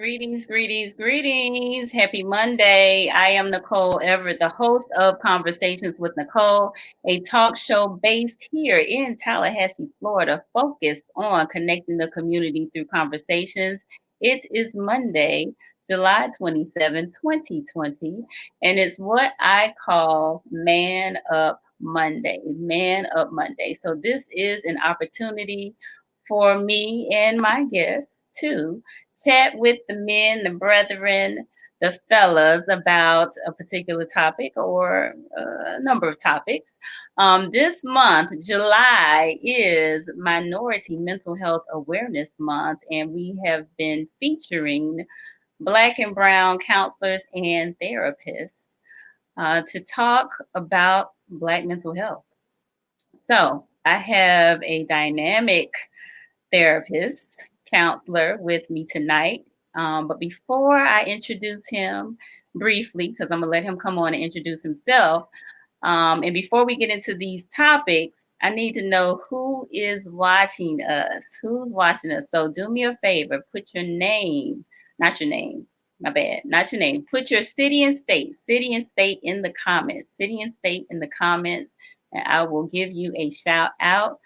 Greetings, greetings, greetings. Happy Monday. I am Nicole Everett, the host of Conversations with Nicole, a talk show based here in Tallahassee, Florida, focused on connecting the community through conversations. It is Monday, July 27, 2020, and it's what I call Man Up Monday. Man Up Monday. So, this is an opportunity for me and my guests to chat with the men, the brethren, the fellas about a particular topic or a number of topics. This month, July, is Minority Mental Health Awareness Month, and we have been featuring Black and Brown counselors and therapists to talk about Black mental health. So, I have a dynamic therapist, counselor with me tonight. But before I introduce him briefly, because I'm going to let him come on and introduce himself, and before we get into these topics, I need to know who is watching us. Who's watching us? So do me a favor, put your name, not your name, my bad, not your name. Put your city and state in the comments, city and state in the comments, and I will give you a shout out.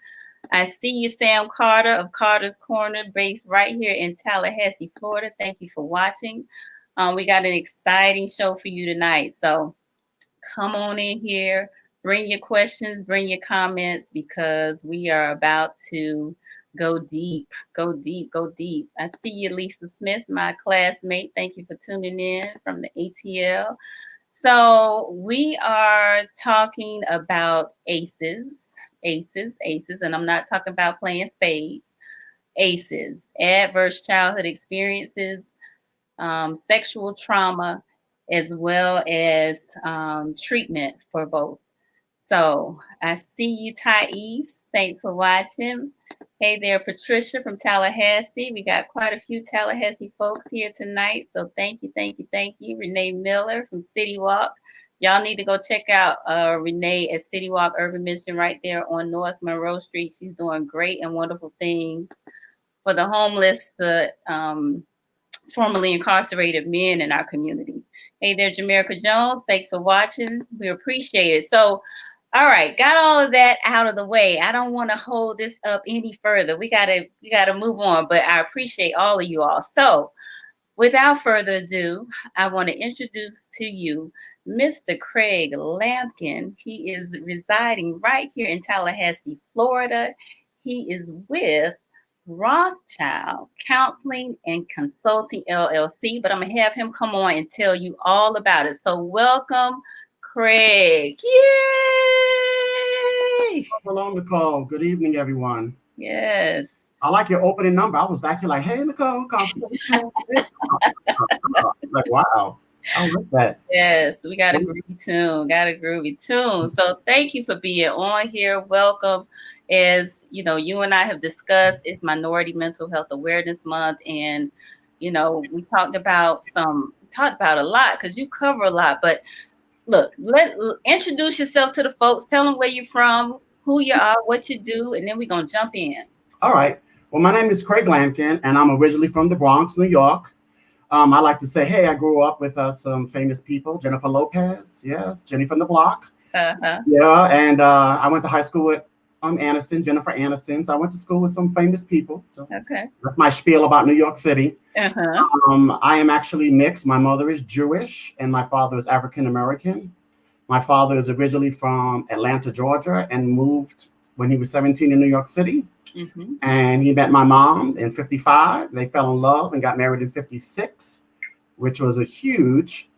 I see you, Sam Carter of Carter's Corner, based right here in Tallahassee, Florida. Thank you for watching. We got an exciting show for you tonight. So come on in here, bring your questions, bring your comments, because we are about to go deep, go deep, go deep. I see you, Lisa Smith, my classmate. Thank you for tuning in from the ATL. So we are talking about ACEs, and I'm not talking about playing spades. ACEs, adverse childhood experiences, sexual trauma, as well as treatment for both. So I see you, Thais. Thanks for watching. Hey there, Patricia from Tallahassee. We got quite a few Tallahassee folks here tonight. So thank you, thank you, thank you. Renee Miller from City Walk. Y'all need to go check out Renee at City Walk Urban Mission right there on North Monroe Street. She's doing great and wonderful things for the homeless, the formerly incarcerated men in our community. Hey there, Jamaica Jones. Thanks for watching. We appreciate it. So, all right, got all of that out of the way. I don't want to hold this up any further. We gotta move on, but I appreciate all of you all. So, without further ado, I want to introduce to you Mr. Craig Lampkin. He is residing right here in Tallahassee, Florida. He is with Rothschild Counseling and Consulting LLC, but I'm going to have him come on and tell you all about it. So welcome, Craig. Yay! Hello, Nicole. Good evening, everyone. Yes. I like your opening number. I was back here like, hey, Nicole, conversation. Like, wow. I like that. Yes, we got a groovy tune. So thank you for being on here. Welcome. As you know, you and I have discussed, it's Minority Mental Health Awareness Month, and we talked about a lot because you cover a lot. But look, introduce yourself to the folks. Tell them where you're from, who you are, what you do, and then we're gonna jump in. All right. Well, my name is Craig Lampkin, and I'm originally from the Bronx, New York. I like to say, hey, I grew up with some famous people. Jennifer Lopez, yes, Jenny from the block. Uh-huh. Yeah, and I went to high school with Jennifer Aniston. So I went to school with some famous people. So Okay. that's my spiel about New York City. Uh-huh. I am actually mixed. My mother is Jewish, and my father is African American. My father is originally from Atlanta, Georgia, and moved when he was 17 in New York City. Mm-hmm. And he met my mom in 55. They fell in love and got married in 56, which was a huge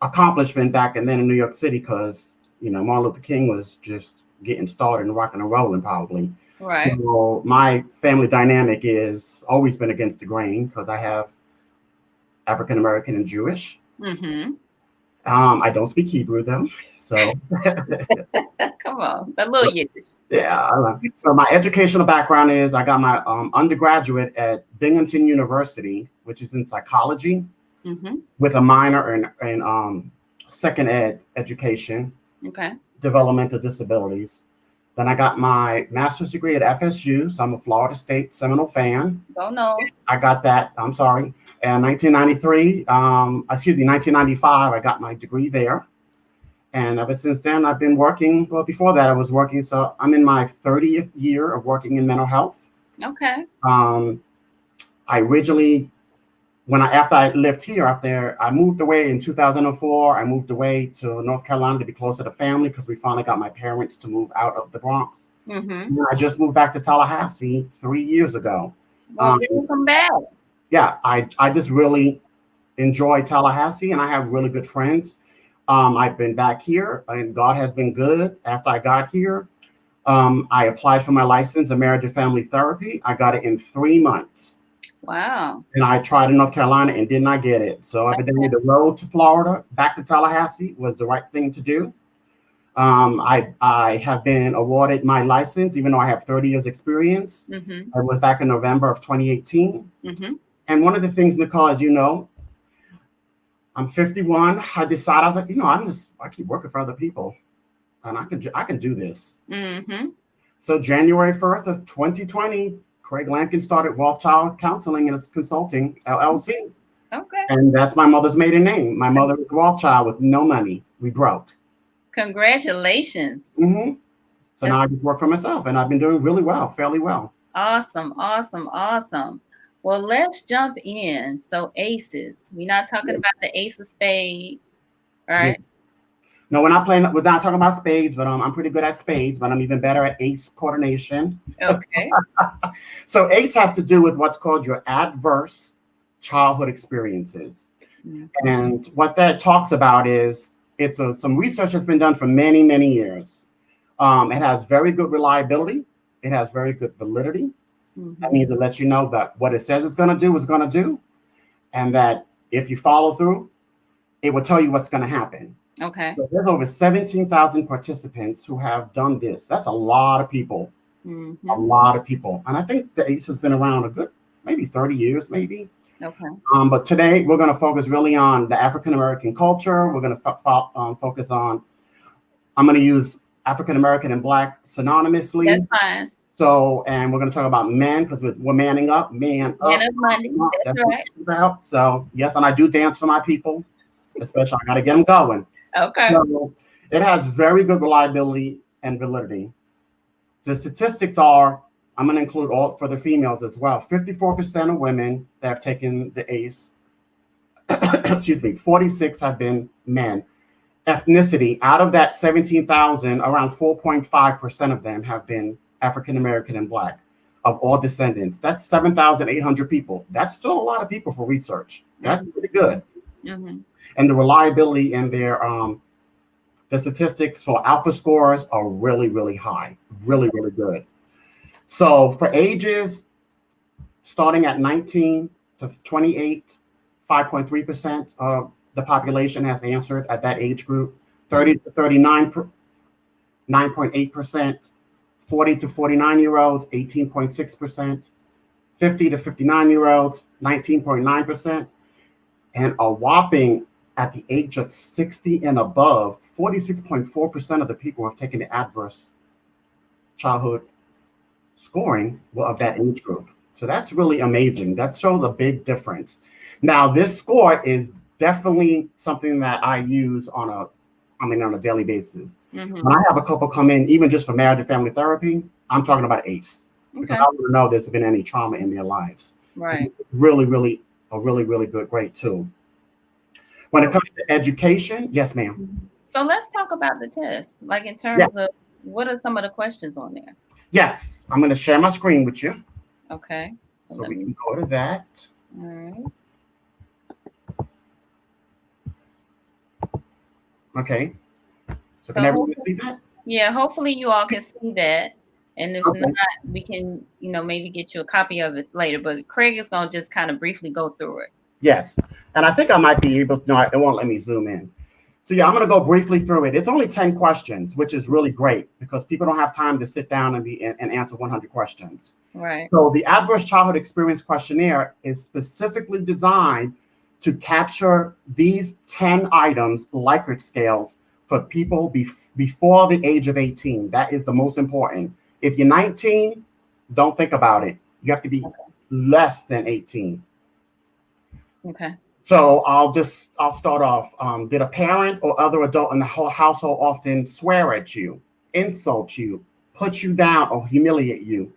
accomplishment back and then in New York City because, Martin Luther King was just getting started and rocking and rolling probably. Right. So my family dynamic is always been against the grain because I have African American and Jewish. Mm-hmm. I don't speak Hebrew though, so come on, a little Yiddish. Yeah. So my educational background is I got my undergraduate at Binghamton University, which is in psychology, with a minor in second ed education, developmental disabilities. Then I got my master's degree at FSU, so I'm a Florida State Seminole fan. Oh no. I got that. I'm sorry. And 1995, I got my degree there. And ever since then, I've been working. Well, before that, I was working. So I'm in my 30th year of working in mental health. Okay. I originally, after I lived here, after I moved away in 2004, I moved away to North Carolina to be closer to family because we finally got my parents to move out of the Bronx. And I just moved back to Tallahassee 3 years ago. Well, welcome back. Yeah, I just really enjoy Tallahassee, and I have really good friends. I've been back here, and God has been good. After I got here, I applied for my license in marriage and family therapy. I got it in 3 months. Wow. And I tried in North Carolina and did not get it. So evidently the road to Florida, back to Tallahassee, was the right thing to do. I have been awarded my license, even though I have 30 years experience. It was back in November of 2018. And one of the things, Nicole, as you know, I'm 51. I decided, I was like, I keep working for other people, and I can do this. So January 1st of 2020, Craig Lampkin started Rothschild Counseling and Consulting, LLC. Okay. And that's my mother's maiden name. My mother was Rothschild with no money. We broke. Congratulations. So now I just work for myself, and I've been doing really well, fairly well. Awesome. Well, let's jump in. So aces. We're not talking about the ace of spades, right? Yeah. No, we're not talking about spades, but I'm pretty good at spades, but I'm even better at ace coordination. Okay. So ace has to do with what's called your adverse childhood experiences. And what that talks about is some research has been done for many, many years. It has very good reliability. It has very good validity. That means it lets you know that what it says it's going to do is going to do. And that if you follow through, it will tell you what's going to happen. Okay. So there's over 17,000 participants who have done this. That's a lot of people. A lot of people. And I think the ACE has been around a good, maybe 30 years, maybe. Okay. But today we're going to focus really on the African-American culture. We're going to focus on, I'm going to use African-American and Black synonymously. That's fine. So, and we're going to talk about men because we're manning up, man up. Man of money. That's right. So, yes, and I do dance for my people, especially I got to get them going. Okay. So it has very good reliability and validity. The statistics are, I'm going to include all for the females as well. 54% of women that have taken the ACE, excuse me, 46 have been men. Ethnicity, out of that 17,000, around 4.5% of them have been African American and Black of all descendants. That's 7,800 people. That's still a lot of people for research. That's pretty good. And the reliability in their the statistics for alpha scores are really, really high, really, really good. So for ages starting at 19 to 28, 5.3% of the population has answered at that age group. 30 to 39, 9.8%. 40 to 49-year-olds, 18.6%. 50 to 59-year-olds, 19.9%. And a whopping, at the age of 60 and above, 46.4% of the people who have taken the adverse childhood scoring of that age group. So that's really amazing. That shows a big difference. Now, this score is definitely something that I use on a daily basis. When I have a couple come in, even just for marriage and family therapy, I'm talking about ACE. Because I want to know there's been any trauma in their lives. Right. Really, really, a really, really good, great tool. When it comes to education, yes, ma'am. So let's talk about the test, like in terms of what are some of the questions on there? Yes, I'm going to share my screen with you. Okay. So we can go to that. All right. Okay. So can everyone see that? Yeah, hopefully you all can see that. And if not, we can, maybe get you a copy of it later. But Craig is going to just kind of briefly go through it. Yes. And I think I might be able to, no, it won't let me zoom in. So yeah, I'm going to go briefly through it. It's only 10 questions, which is really great because people don't have time to sit down and answer 100 questions. Right. So the Adverse Childhood Experience Questionnaire is specifically designed to capture these 10 items, Likert scales, for people before the age of 18. That is the most important. If you're 19, don't think about it. You have to be less than 18. Okay. So I'll start off. Did a parent or other adult in the whole household often swear at you, insult you, put you down, or humiliate you,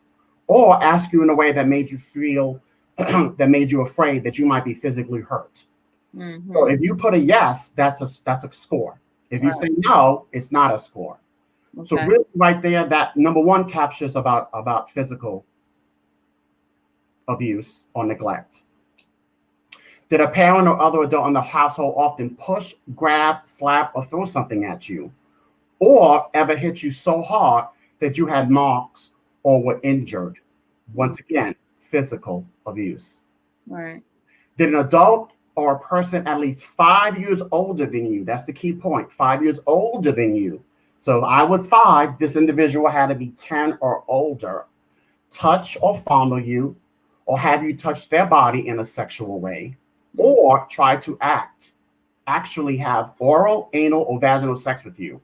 or ask you in a way that made you feel that made you afraid that you might be physically hurt? So if you put a yes, that's a score. If you say no, it's not a score. So Okay. really right there, that number one captures about physical abuse or neglect. Did a parent or other adult in the household often push, grab, slap, or throw something at you? Or ever hit you so hard that you had marks or were injured? Once again, physical abuse. Right. Did an adult or a person at least 5 years older than you, that's the key point, 5 years older than you. So if I was 5, this individual had to be 10 or older, touch or fondle you, or have you touch their body in a sexual way, or try to actually have oral, anal, or vaginal sex with you.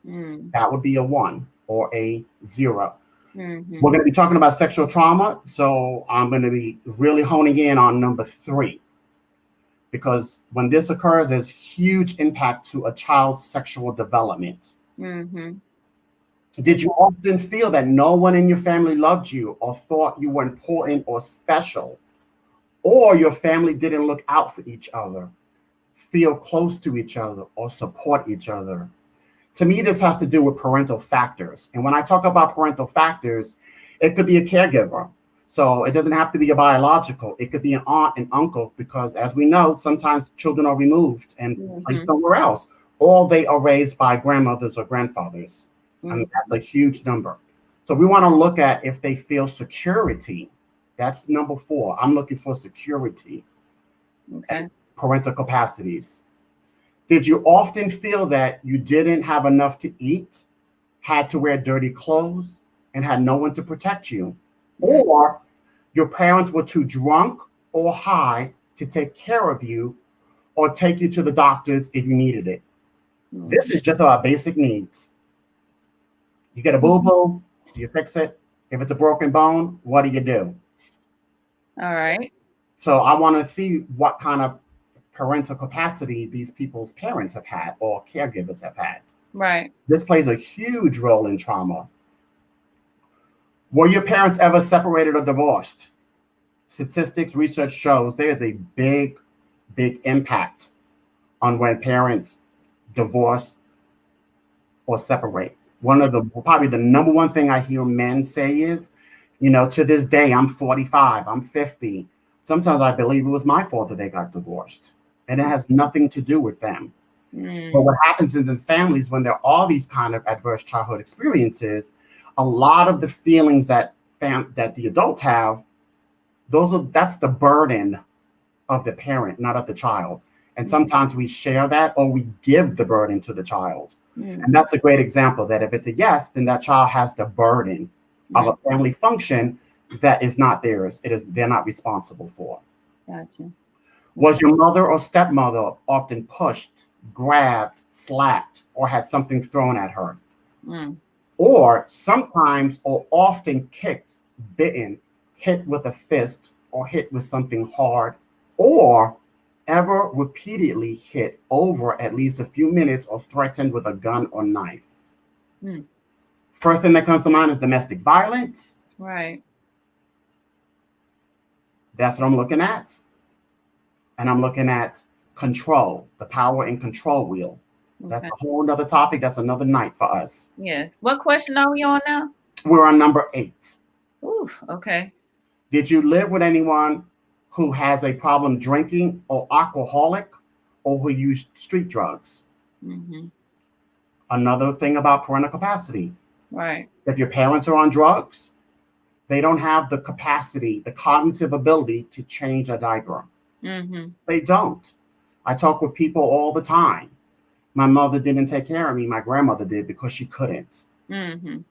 That would be a 1 or a 0. We're going to be talking about sexual trauma, so I'm going to be really honing in on number 3, because when this occurs, there's huge impact to a child's sexual development. Did you often feel that no one in your family loved you or thought you were important or special, or your family didn't look out for each other, feel close to each other, or support each other? To me, this has to do with parental factors. And when I talk about parental factors, it could be a caregiver. So it doesn't have to be a biological. It could be an aunt and uncle, because as we know, sometimes children are removed and placed somewhere else, or they are raised by grandmothers or grandfathers. And that's a huge number. So we want to look at if they feel security. That's number 4. I'm looking for security. Okay. Parental capacities. Did you often feel that you didn't have enough to eat, had to wear dirty clothes, and had no one to protect you? Or your parents were too drunk or high to take care of you or take you to the doctors if you needed it? This is just about basic needs. You get a boo-boo, you fix it. If it's a broken bone, what do? All right. So I want to see what kind of parental capacity these people's parents have had or caregivers have had. Right. This plays a huge role in trauma. Were your parents ever separated or divorced? Statistics, research shows there is a big impact on when parents divorce or separate. Probably the number one thing I hear men say is, to this day, I'm 45, I'm 50. Sometimes I believe it was my fault that they got divorced, and it has nothing to do with them. But what happens in the families when there are these kind of adverse childhood experiences, a lot of the feelings that the adults have, that's the burden of the parent, not of the child. And sometimes we share that, or we give the burden to the child. And that's a great example that if it's a yes, then that child has the burden of a family function that is not theirs. They're not responsible for. Gotcha. Was your mother or stepmother often pushed, grabbed, slapped, or had something thrown at her? Or sometimes or often kicked, bitten, hit with a fist, or hit with something hard, or ever repeatedly hit over at least a few minutes or threatened with a gun or knife? First thing that comes to mind is domestic violence. Right. That's what I'm looking at. And I'm looking at control, the power and control wheel. That's a whole nother topic. That's another night for us. Yes. What question are we on now? We're on number 8. Ooh, okay. Did you live with anyone who has a problem drinking or alcoholic, or who used street drugs? Another thing about parental capacity. Right. If your parents are on drugs, they don't have the capacity, the cognitive ability to change a diaper. They don't. I talk with people all the time. My mother didn't take care of me. My grandmother did, because she couldn't.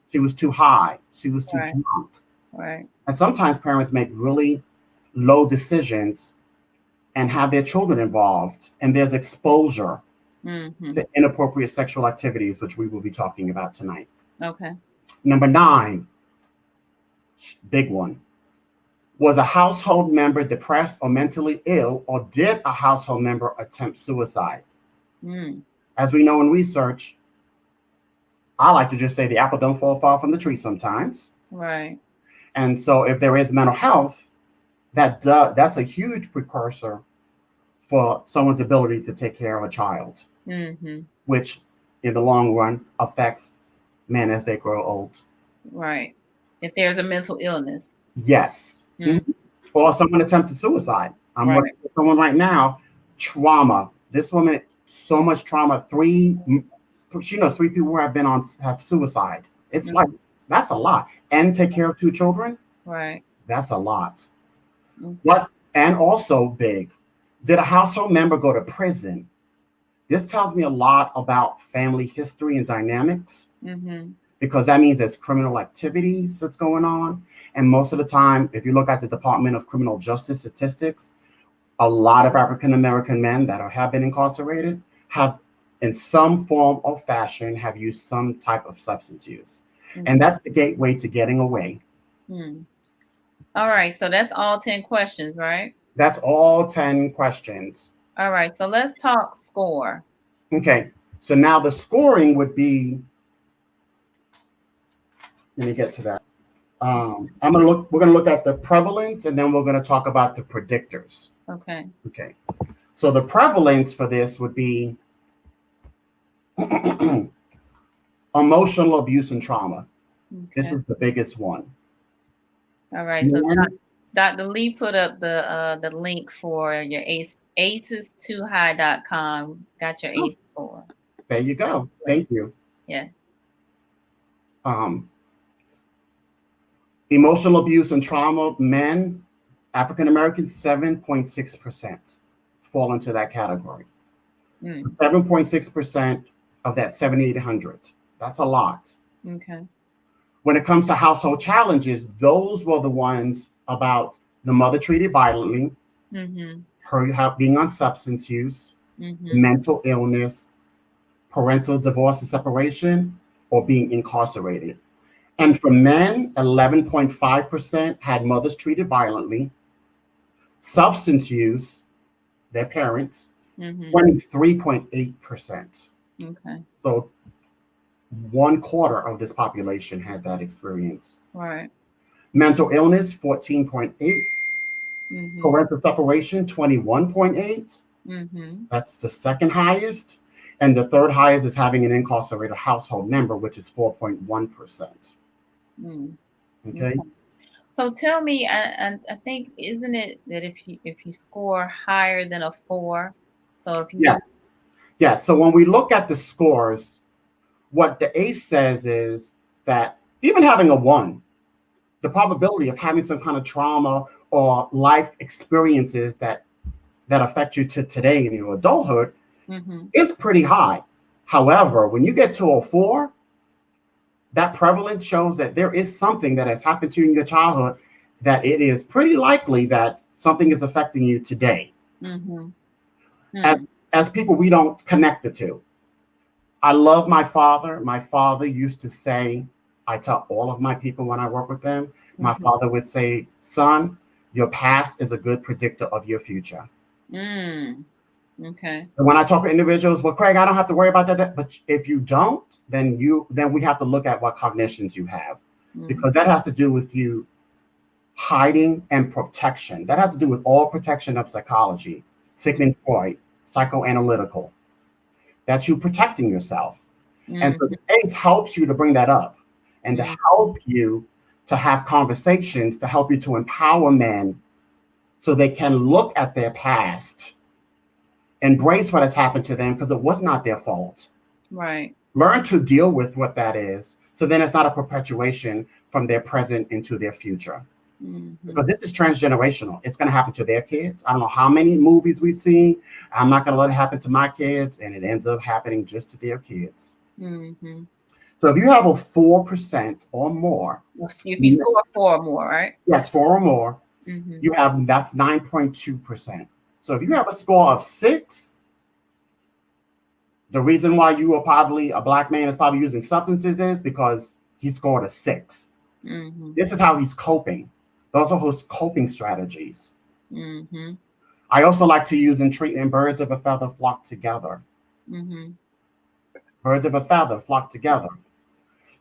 She was too high. She was too drunk. Right. And sometimes parents make really low decisions and have their children involved, and there's exposure to inappropriate sexual activities, which we will be talking about tonight. Okay. Number 9, big one. Was a household member depressed or mentally ill, or did a household member attempt suicide? As we know in research, I like to just say the apple don't fall far from the tree sometimes. Right. And so if there is mental health, that's a huge precursor for someone's ability to take care of a child, which in the long run affects men as they grow old. Right. If there's a mental illness. Yes. Or someone attempted suicide. I'm Right. working with someone right now, trauma. This woman, so much trauma. She knows 3 people who have suicide. It's like, that's a lot. And take care of 2 children. Right. That's a lot. What, and also big, did a household member go to prison? This tells me a lot about family history and dynamics, because that means there's criminal activities that's going on. And most of the time, if you look at the Department of Criminal Justice statistics, a lot of African American men that have been incarcerated have, in some form or fashion, have used some type of substance use. And that's the gateway to getting away. All right. So that's all 10 questions, right? That's all 10 questions. All right. So let's talk score. Okay. So now the scoring would be, let me get to that. We're going to look at the prevalence, and then we're going to talk about the predictors. Okay. Okay. So the prevalence for this would be emotional abuse and trauma. Okay. This is the biggest one. All right. So Dr. Lee put up the link for your aces2high.com. Got your ACE score. There you go. Thank you. Yeah. Emotional abuse and trauma, men, African Americans, 7.6% fall into that category. So 7.6% of that 7,800. That's a lot. Okay. When it comes to household challenges, those were the ones about the mother treated violently, her being on substance use, mental illness, parental divorce and separation, or being incarcerated. And for men, 11.5% had mothers treated violently, substance use, their parents, 23.8%. Okay. So 1/4 of this population had that experience. Right. Mental illness, 14.8. Parental separation, 21.8. That's the second highest. And the third highest is having an incarcerated household member, which is 4.1%. Okay. So tell me, I think, isn't it that if you score higher than a 4, so if you yes. So when we look at the scores, what the ACE says is that even having a 1, the probability of having some kind of trauma or life experiences that affect you to today in your adulthood is pretty high. However, when you get to a 4, that prevalence shows that there is something that has happened to you in your childhood that it is pretty likely that something is affecting you today. As people, we don't connect the two. I love my father. My father used to say, I tell all of my people when I work with them, my father would say, son, your past is a good predictor of your future. Okay. And when I talk to individuals, well, Craig, I don't have to worry about that. But if you don't, then we have to look at what cognitions you have, because that has to do with you hiding and protection. That has to do with all protection of psychology, Sigmund Freud, psychoanalytical. That's you protecting yourself. And so the ACE helps you to bring that up and to help you to have conversations, to help you to empower men so they can look at their past, embrace what has happened to them because it was not their fault. Right. Learn to deal with what that is. So then it's not a perpetuation from their present into their future. Because this is transgenerational. It's going to happen to their kids. I don't know how many movies we've seen. I'm not going to let it happen to my kids. And it ends up happening just to their kids. So if you have a 4% or more. If you score 4 or more, right? Yes, 4 or more. That's 9.2%. So if you have a score of 6, the reason why you are probably, a black man is probably using substances is because he scored a 6. This is how he's coping. Those are his coping strategies. I also like to use in treatment birds of a feather flock together. Birds of a feather flock together.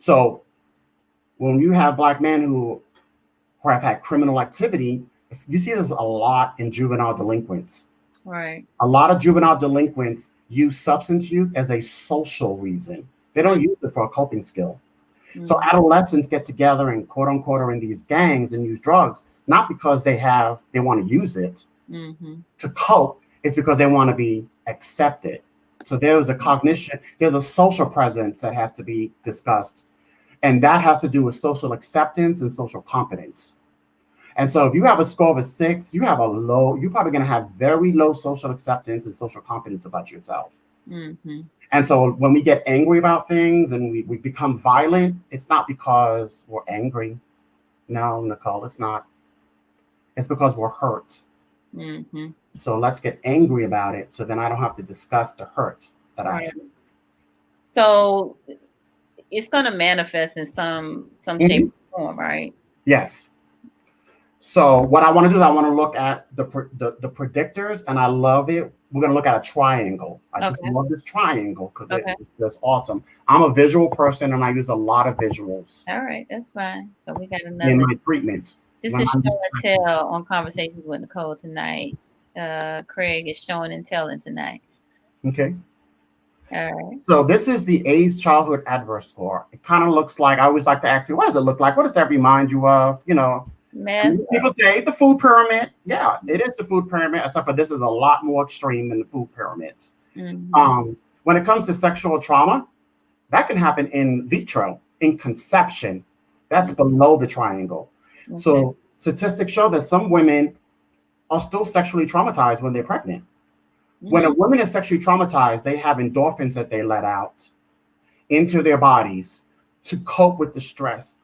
So when you have Black men who have had criminal activity, you see this a lot in juvenile delinquents. Right. A lot of juvenile delinquents use substance use as a social reason. They don't use it for a coping skill. So adolescents get together and quote unquote are in these gangs and use drugs, not because they want to use it to cope. It's because they want to be accepted. So there's a cognition, there's a social presence that has to be discussed. And that has to do with social acceptance and social competence. And so if you have a score of a 6, you're probably going to have very low social acceptance and social competence about yourself. And so when we get angry about things and we become violent, it's not because we're angry. No, Nicole, it's not. It's because we're hurt. So let's get angry about it so then I don't have to discuss the hurt that I have. So it's going to manifest in some shape or form, right? Yes. So what I want to do is I want to look at the predictors, and I love it. We're going to look at a triangle. I just love this triangle because it's awesome. I'm a visual person, and I use a lot of visuals. All right, that's fine. So we got another in my treatment. This is show and tell on Conversations with Nicole tonight. Craig is showing and telling tonight. Okay. All right. So this is the AIDS Childhood Adverse Score. It kind of looks like, I always like to ask you, what does it look like? What does that remind you of? You know, people say the food pyramid. Yeah, it is the food pyramid, except for this is a lot more extreme than the food pyramid. When it comes to sexual trauma, that can happen in vitro, in conception. That's below the triangle. So statistics show that some women are still sexually traumatized when they're pregnant. When a woman is sexually traumatized, they have endorphins that they let out into their bodies to cope with the stress.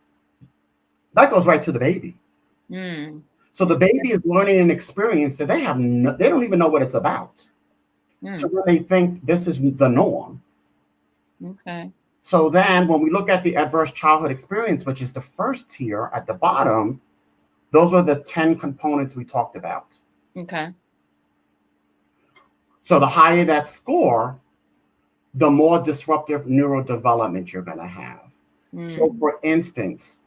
That goes right to the baby. So the baby is learning an experience that they don't even know what it's about. So they think this is the norm. Okay. So then when we look at the adverse childhood experience, which is the first tier at the bottom, those are the 10 components we talked about. Okay. So the higher that score, the more disruptive neurodevelopment you're going to have. So for instance,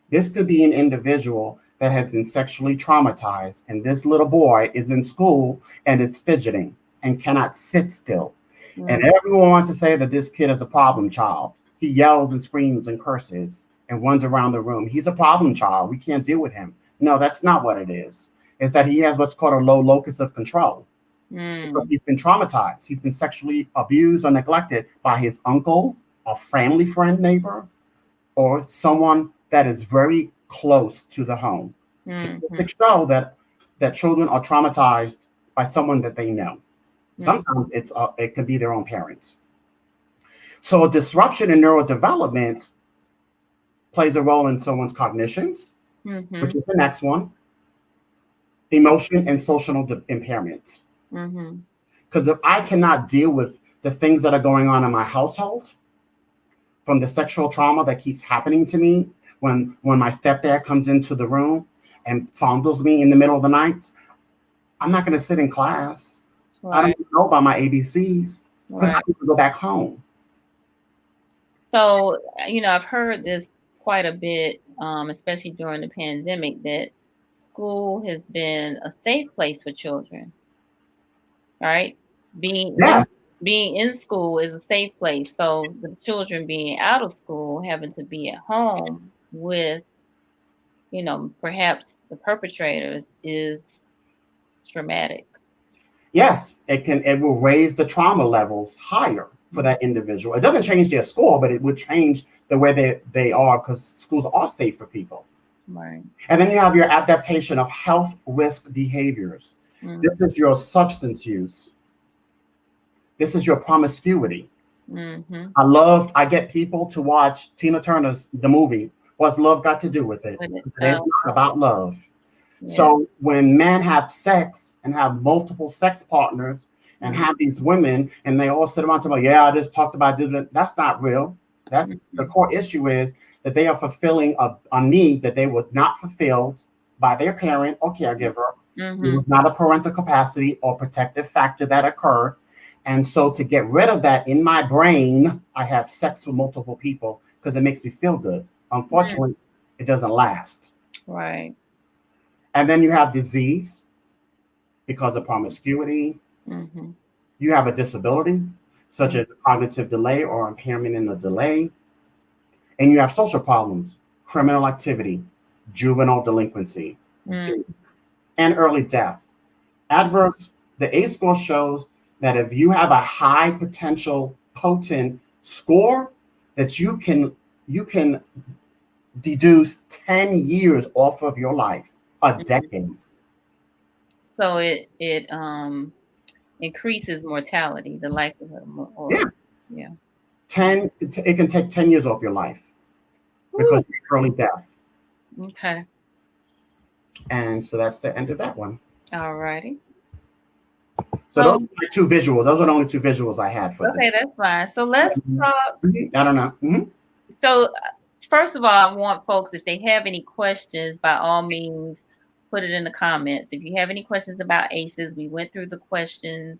this could be an individual that has been sexually traumatized, and this little boy is in school and is fidgeting and cannot sit still. And everyone wants to say that this kid is a problem child. He yells and screams and curses and runs around the room. He's a problem child. We can't deal with him. No, that's not what it is. It's that he has what's called a low locus of control. Because he's been traumatized. He's been sexually abused or neglected by his uncle, a family friend, neighbor, or someone that is very close to the home. Statistics show that children are traumatized by someone that they know. Sometimes it could be their own parents. So a disruption in neurodevelopment plays a role in someone's cognitions, which is the next one, emotion and social impairments. Because if I cannot deal with the things that are going on in my household, from the sexual trauma that keeps happening to me, when my stepdad comes into the room and fondles me in the middle of the night, I'm not going to sit in class. I don't know about my ABCs because I need to go back home. So, I've heard this quite a bit, especially during the pandemic, that school has been a safe place for children, right? Being in school is a safe place. So the children being out of school, having to be at home with, perhaps the perpetrators is traumatic. Yes, it will raise the trauma levels higher for that individual. It doesn't change their score, but it would change the way they are, because schools are safe for people. Right. And then you have your adaptation of health risk behaviors. This is your substance use. This is your promiscuity. I get people to watch Tina Turner's The Movie. What's love got to do with it? It's not about love. Yeah. So when men have sex and have multiple sex partners and have these women and they all sit around talking about, I just talked about this, that's not real. That's the core issue is that they are fulfilling a need that they were not fulfilled by their parent or caregiver. There was not a parental capacity or protective factor that occurred. And so to get rid of that in my brain, I have sex with multiple people because it makes me feel good. Unfortunately, it doesn't last. Right. And then you have disease because of promiscuity. You have a disability, such as a cognitive delay or impairment in the delay. And you have social problems, criminal activity, juvenile delinquency, and early death. The ACE score shows that if you have a high potential potent score, that you can deduce 10 years off of your life, a decade. So it increases mortality, the likelihood or yeah. It can take 10 years off your life because of early death. Okay. And so that's the end of that one. All righty. So those are my two visuals. Those are the only two visuals I had for this. Okay, that's fine. So let's talk. I don't know. So first of all, I want folks, if they have any questions, by all means, put it in the comments. If you have any questions about ACEs, we went through the questions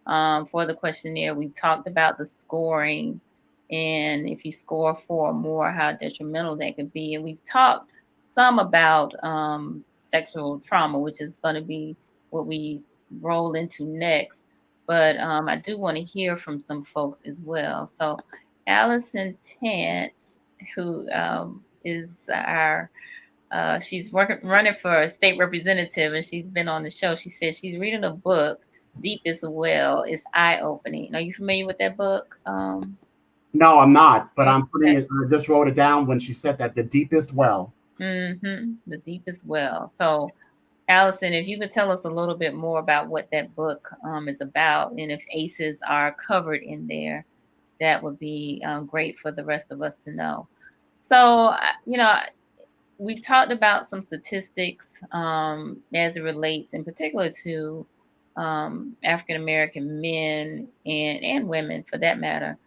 for the questionnaire. We talked about the scoring, and if you score 4 or more, how detrimental that could be. And we've talked some about sexual trauma, which is going to be what we roll into next. But I do want to hear from some folks as well. So Allison Tance, who is our she's running for state representative, and she's been on the show. She said she's reading a book, Deep as Well. It's eye-opening. Are you familiar with that book? No, I'm not, but I'm putting it. I just wrote it down when she said that, the deepest well. The deepest well. So, Allison, if you could tell us a little bit more about what that book is about, and if ACEs are covered in there, that would be great for the rest of us to know. So, we've talked about some statistics as it relates in particular to African-American men and women for that matter.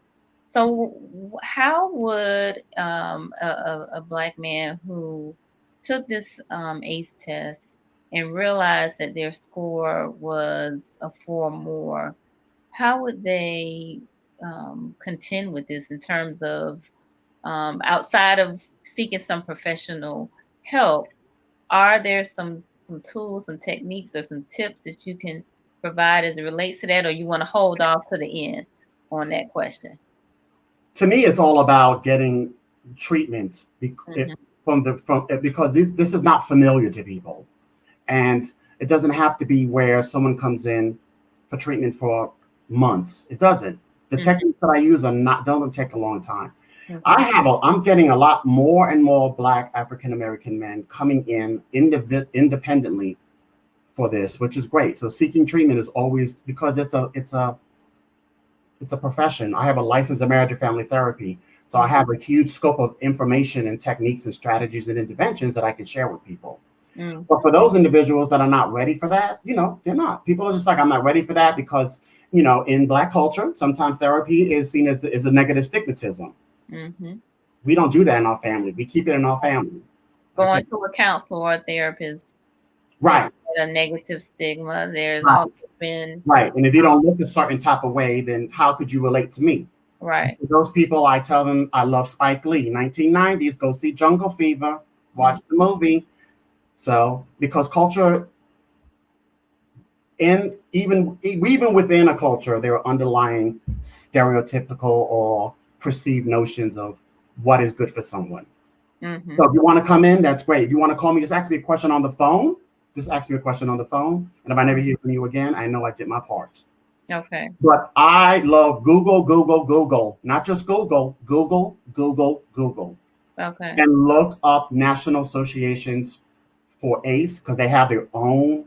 So how would a Black man who took this ACE test and realized that their score was a 4 or more, how would they contend with this in terms of outside of seeking some professional help? Are there some tools, some techniques, or some tips that you can provide as it relates to that, or you want to hold off to the end on that question? To me, it's all about getting treatment because this is not familiar to people, and it doesn't have to be where someone comes in for treatment for months. It doesn't. The techniques that I use don't take a long time. I'm getting a lot more and more Black African American men coming in independently for this, which is great. So seeking treatment is always, because it's a profession. I have a license in marriage and family therapy. So I have a huge scope of information and techniques and strategies and interventions that I can share with people. But for those individuals that are not ready for that, they're not. People are just like, I'm not ready for that because, in Black culture, sometimes therapy is seen as a negative stigmatism. We don't do that in our family. We keep it in our family. Going to a counselor or a therapist. Right. A negative stigma. There's always been. Right. And if you don't look a certain type of way, then how could you relate to me? Right. For those people, I tell them I love Spike Lee. 1990s, go see Jungle Fever, watch the movie. So, because culture, and even within a culture, there are underlying stereotypical or perceived notions of what is good for someone. So if you want to come in, that's great. If you want to call me, just ask me a question on the phone. Just ask me a question on the phone. And if I never hear from you again, I know I did my part. Okay. But I love Google. Not just Google. Okay. And look up national associations for ACE because they have their own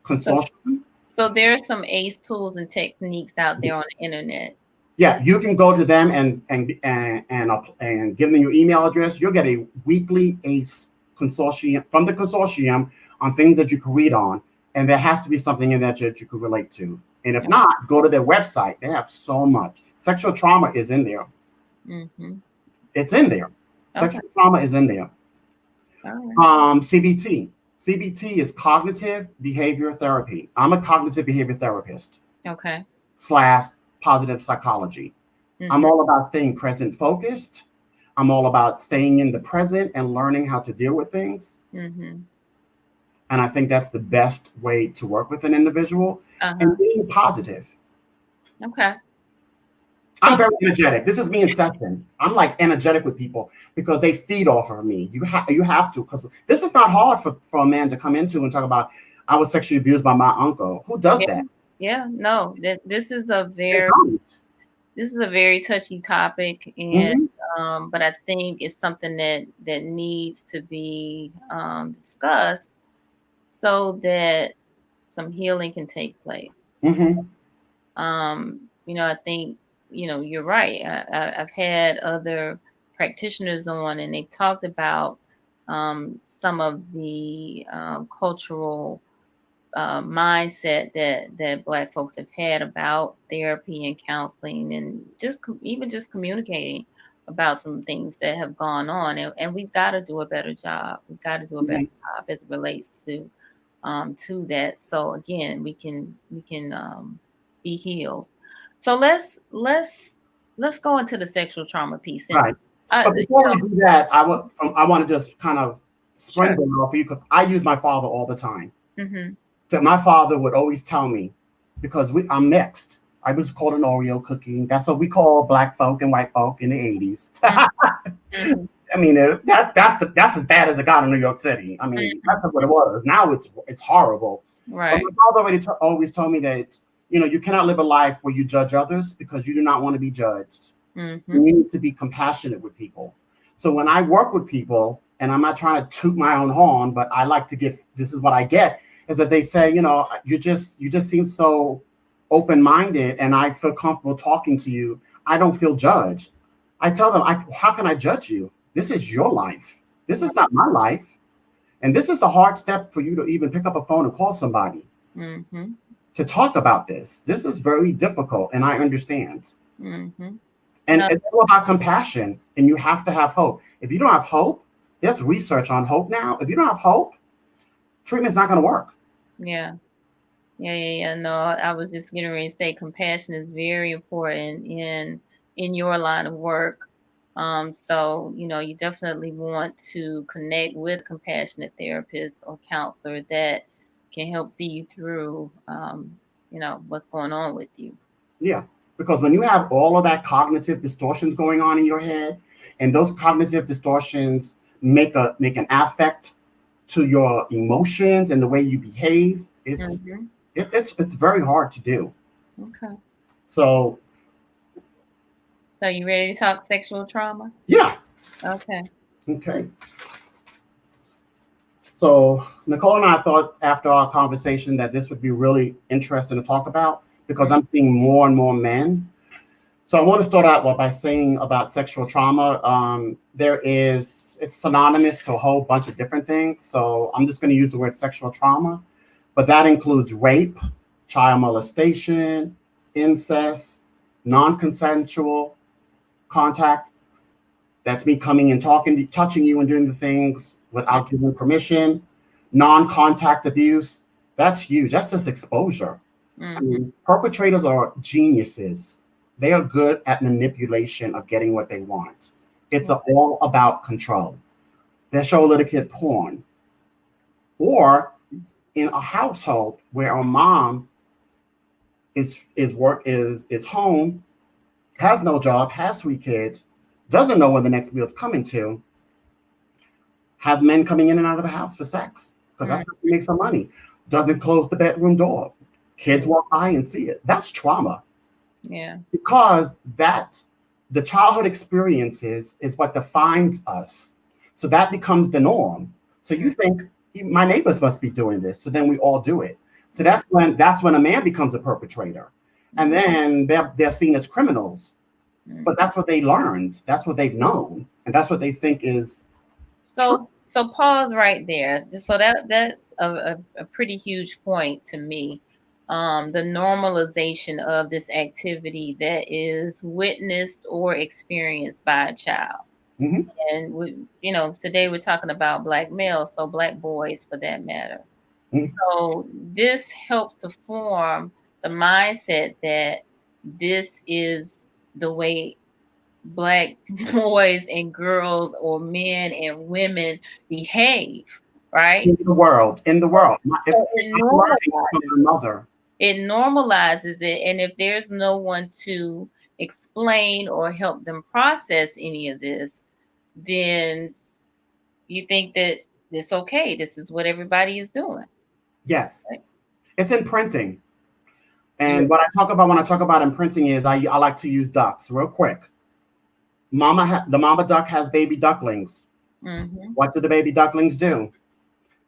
consortium. So there are some ACE tools and techniques out there on the internet. Yeah, you can go to them and give them your email address. You'll get a weekly ACE consortium from the consortium on things that you can read on, and there has to be something in that you could relate to. And if not, go to their website. They have so much. Sexual trauma is in there. It's in there. Sexual trauma is in there. All right. CBT. CBT is cognitive behavior therapy. I'm a cognitive behavior therapist Okay. slash positive psychology. I'm Mm-hmm. all about staying present focused. I'm all about staying in the present and learning how to deal with things. Mm-hmm. And I think that's the best way to work with an individual and Uh-huh. being positive. Okay. I'm So very energetic. This is me in session. I'm like energetic with people because they feed off of me. You have to, because this is not hard for a man to come into and talk about I was sexually abused by my uncle. Who does yeah, that? yeah, no, this is a They very don't. touchy topic, and Mm-hmm. but I think it's something that needs to be discussed so that some healing can take place. Mm-hmm. I think, you're right. I've had other practitioners on, and they talked about some of the cultural mindset that Black folks have had about therapy and counseling, and even just communicating about some things that have gone on, and we've got to do a better job. We've got to do a better Mm-hmm. job as it relates to that. So again, we can be healed. So let's go into the sexual trauma piece. And Right. But before we do that, I want to just kind of sure. springboard off of you because I use my father all the time. Hmm. That my father would always tell me because I'm mixed. I was called an Oreo cookie. That's what we call black folk and white folk in the 80s. Hmm. I mean, that's as bad as it got in New York City. I mean, Hmm. that's what it was. Now it's horrible. But my Right. father always told me that you cannot live a life where you judge others because you do not want to be judged. You Hmm. need to be compassionate with people. So when I work with people, and I'm not trying to toot my own horn, but I like to give. This is what I get is that they say, you just seem so open minded, and I feel comfortable talking to you. I don't feel judged. I tell them, how can I judge you? This is your life. This is not my life. And this is a hard step for you to even pick up a phone and call somebody Hmm. to talk about this. This is very difficult, and I understand. Hmm. And No. it's all about compassion, and you have to have hope. If you don't have hope, there's research on hope now. If you don't have hope, treatment's not going to work. Yeah. Yeah. No, I was just getting ready to say compassion is very important in your line of work. So you definitely want to connect with a compassionate therapist or counselor that can help see you through, what's going on with you. Yeah, because when you have all of that cognitive distortions going on in your head, and those cognitive distortions make an affect to your emotions and the way you behave, Hmm. it's very hard to do. Okay. So So you ready to talk sexual trauma? yeah, Okay. okay. So Nicole and I thought after our conversation that this would be really interesting to talk about because Mm. I'm seeing more and more men. So I want to start out by saying about sexual trauma. It's synonymous to a whole bunch of different things. So I'm just going to use the word sexual trauma, but that includes rape, child molestation, incest, non-consensual contact. That's me coming and talking, touching you and doing the things without giving permission, non-contact abuse. That's huge. That's just exposure. I Mm-hmm. mean, perpetrators are geniuses. They are good at manipulation of getting what they want. It's all about control. They show a little kid porn. Or in a household where a mom is home, has no job, has 3 kids, doesn't know when the next meal's coming to, has men coming in and out of the house for sex because Mm. that's how she makes her money. Doesn't close the bedroom door. Kids walk by and see it. That's trauma Yeah. because the childhood experiences is what defines us. So that becomes the norm. So you Mm. think my neighbors must be doing this, so then we all do it. So Mm. that's when a man becomes a perpetrator, and Mm. then they're seen as criminals. But Mhm. that's what they learned. That's what they've known, and that's what they think is true. So pause right there. So that's a pretty huge point to me. The normalization of this activity that is witnessed or experienced by a child. Mm-hmm. And today we're talking about Black males, so Black boys for that matter. Mm-hmm. So this helps to form the mindset that this is the way Black boys and girls or men and women behave, right? In the world. If So it I'm learning from normalizes, my mother. it, and if there's no one to explain or help them process any of this, then you think that it's okay. This is what everybody is doing. Yes, Right? it's imprinting. Yeah. And what I talk about when I talk about imprinting is I like to use ducks real quick. The mama duck has baby ducklings. Mm-hmm. What do the baby ducklings do?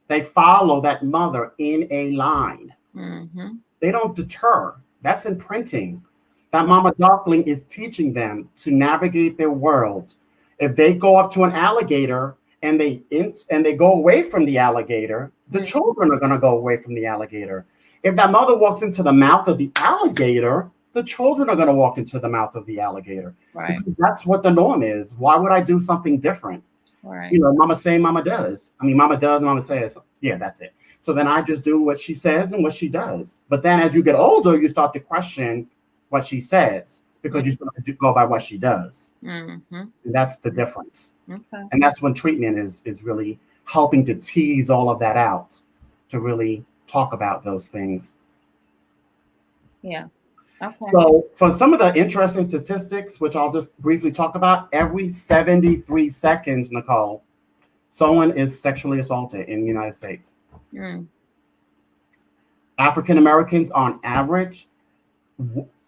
They follow that mother in a line. Mm-hmm. They don't deter. That's imprinting. That mama duckling is teaching them to navigate their world. If they go up to an alligator and they go away from the alligator, the children are going to go away from the alligator. If that mother walks into the mouth of the alligator, the children are going to walk into the mouth of the alligator. Right. Because that's what the norm is. Why would I do something different? Right. Mama say, mama does. I mean, mama does, mama says. Yeah, that's it. So then I just do what she says and what she does. But then as you get older, you start to question what she says because you start to go by what she does. Mm-hmm. And that's the difference. Okay. And that's when treatment is really helping to tease all of that out, to really talk about those things. Yeah. Okay. So for some of the interesting statistics, which I'll just briefly talk about, every 73 seconds, Nicole, someone is sexually assaulted in the United States. African Americans, on average,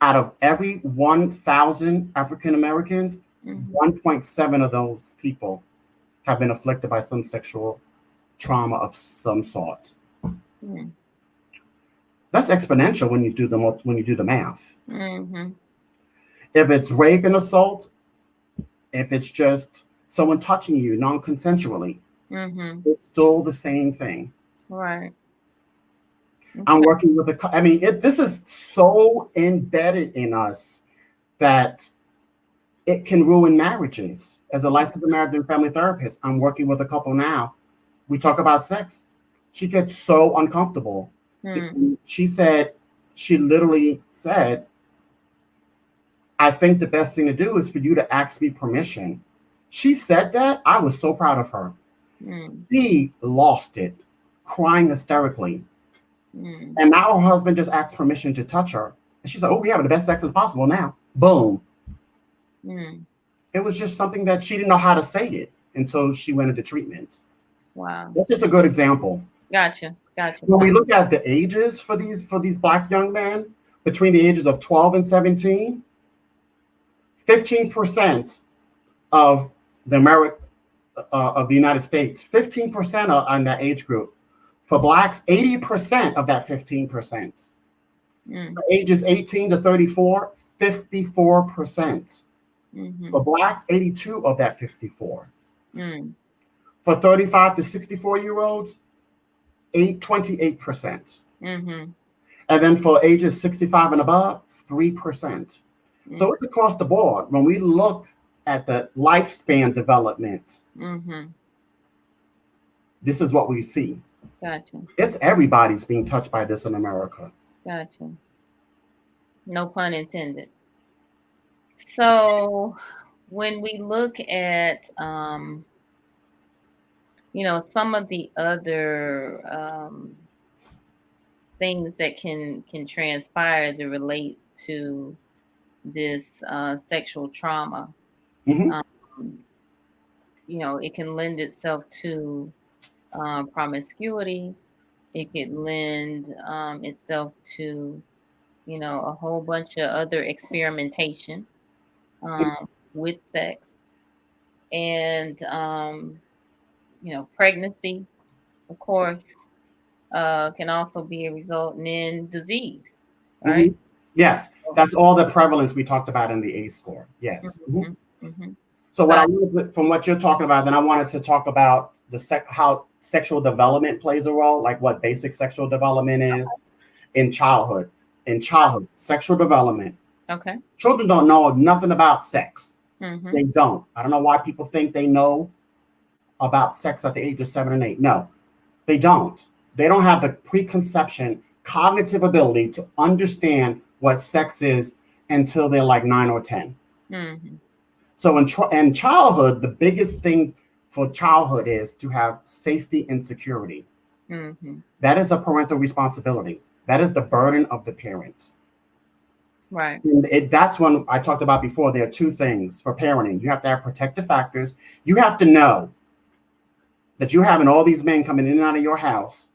out of every 1,000 African Americans, 1.7 of those people have been afflicted by some sexual trauma of some sort. That's exponential when you do the math. If it's rape and assault, if it's just someone touching you non-consensually, it's still the same thing. Right. I'm working with this is so embedded in us that it can ruin marriages. As a licensed marriage and family therapist, I'm working with a couple now. We talk about sex. She gets so uncomfortable. She literally said, I think the best thing to do is for you to ask me permission. She said that. I was so proud of her. She lost it, crying hysterically. And now her husband just asked permission to touch her. And she's like, oh, we're having the best sex as possible now. Boom. It was just something that she didn't know how to say it until she went into treatment. Wow. That's just a good example. Gotcha. When we look at the ages for these Black young men, between the ages of 12 and 17, 15% of the United States, 15% are in that age group. For Blacks, 80% of that 15%. For ages 18 to 34, 54%. For Blacks, 82 of that 54. For 35 to 64-year-olds, 28%. And then for ages 65 and above, 3%. So it's across the board. When we look at the lifespan development, this is what we see. Gotcha. It's everybody's being touched by this in America. Gotcha. No pun intended. So when we look at some of the other things that can transpire as it relates to this sexual trauma, it can lend itself to promiscuity. It could lend itself to a whole bunch of other experimentation with sex, and pregnancy, of course, can also be a result in disease, right? Yes, that's all the prevalence we talked about in the ACE score. Yes. So from what you're talking about, then I wanted to talk about how sexual development plays a role, like what basic sexual development is in childhood. In childhood, sexual development. Okay. Children don't know nothing about sex. They don't. I don't know why people think they know about sex at the age of 7 and 8. No, they don't. They don't have the preconception, cognitive ability to understand what sex is until they're like 9 or 10. So in childhood, the biggest thing for childhood is to have safety and security. That is a parental responsibility. That is the burden of the parent. Right. And that's when I talked about before. There are two things for parenting. You have to have protective factors. You have to know that you having all these men coming in and out of your house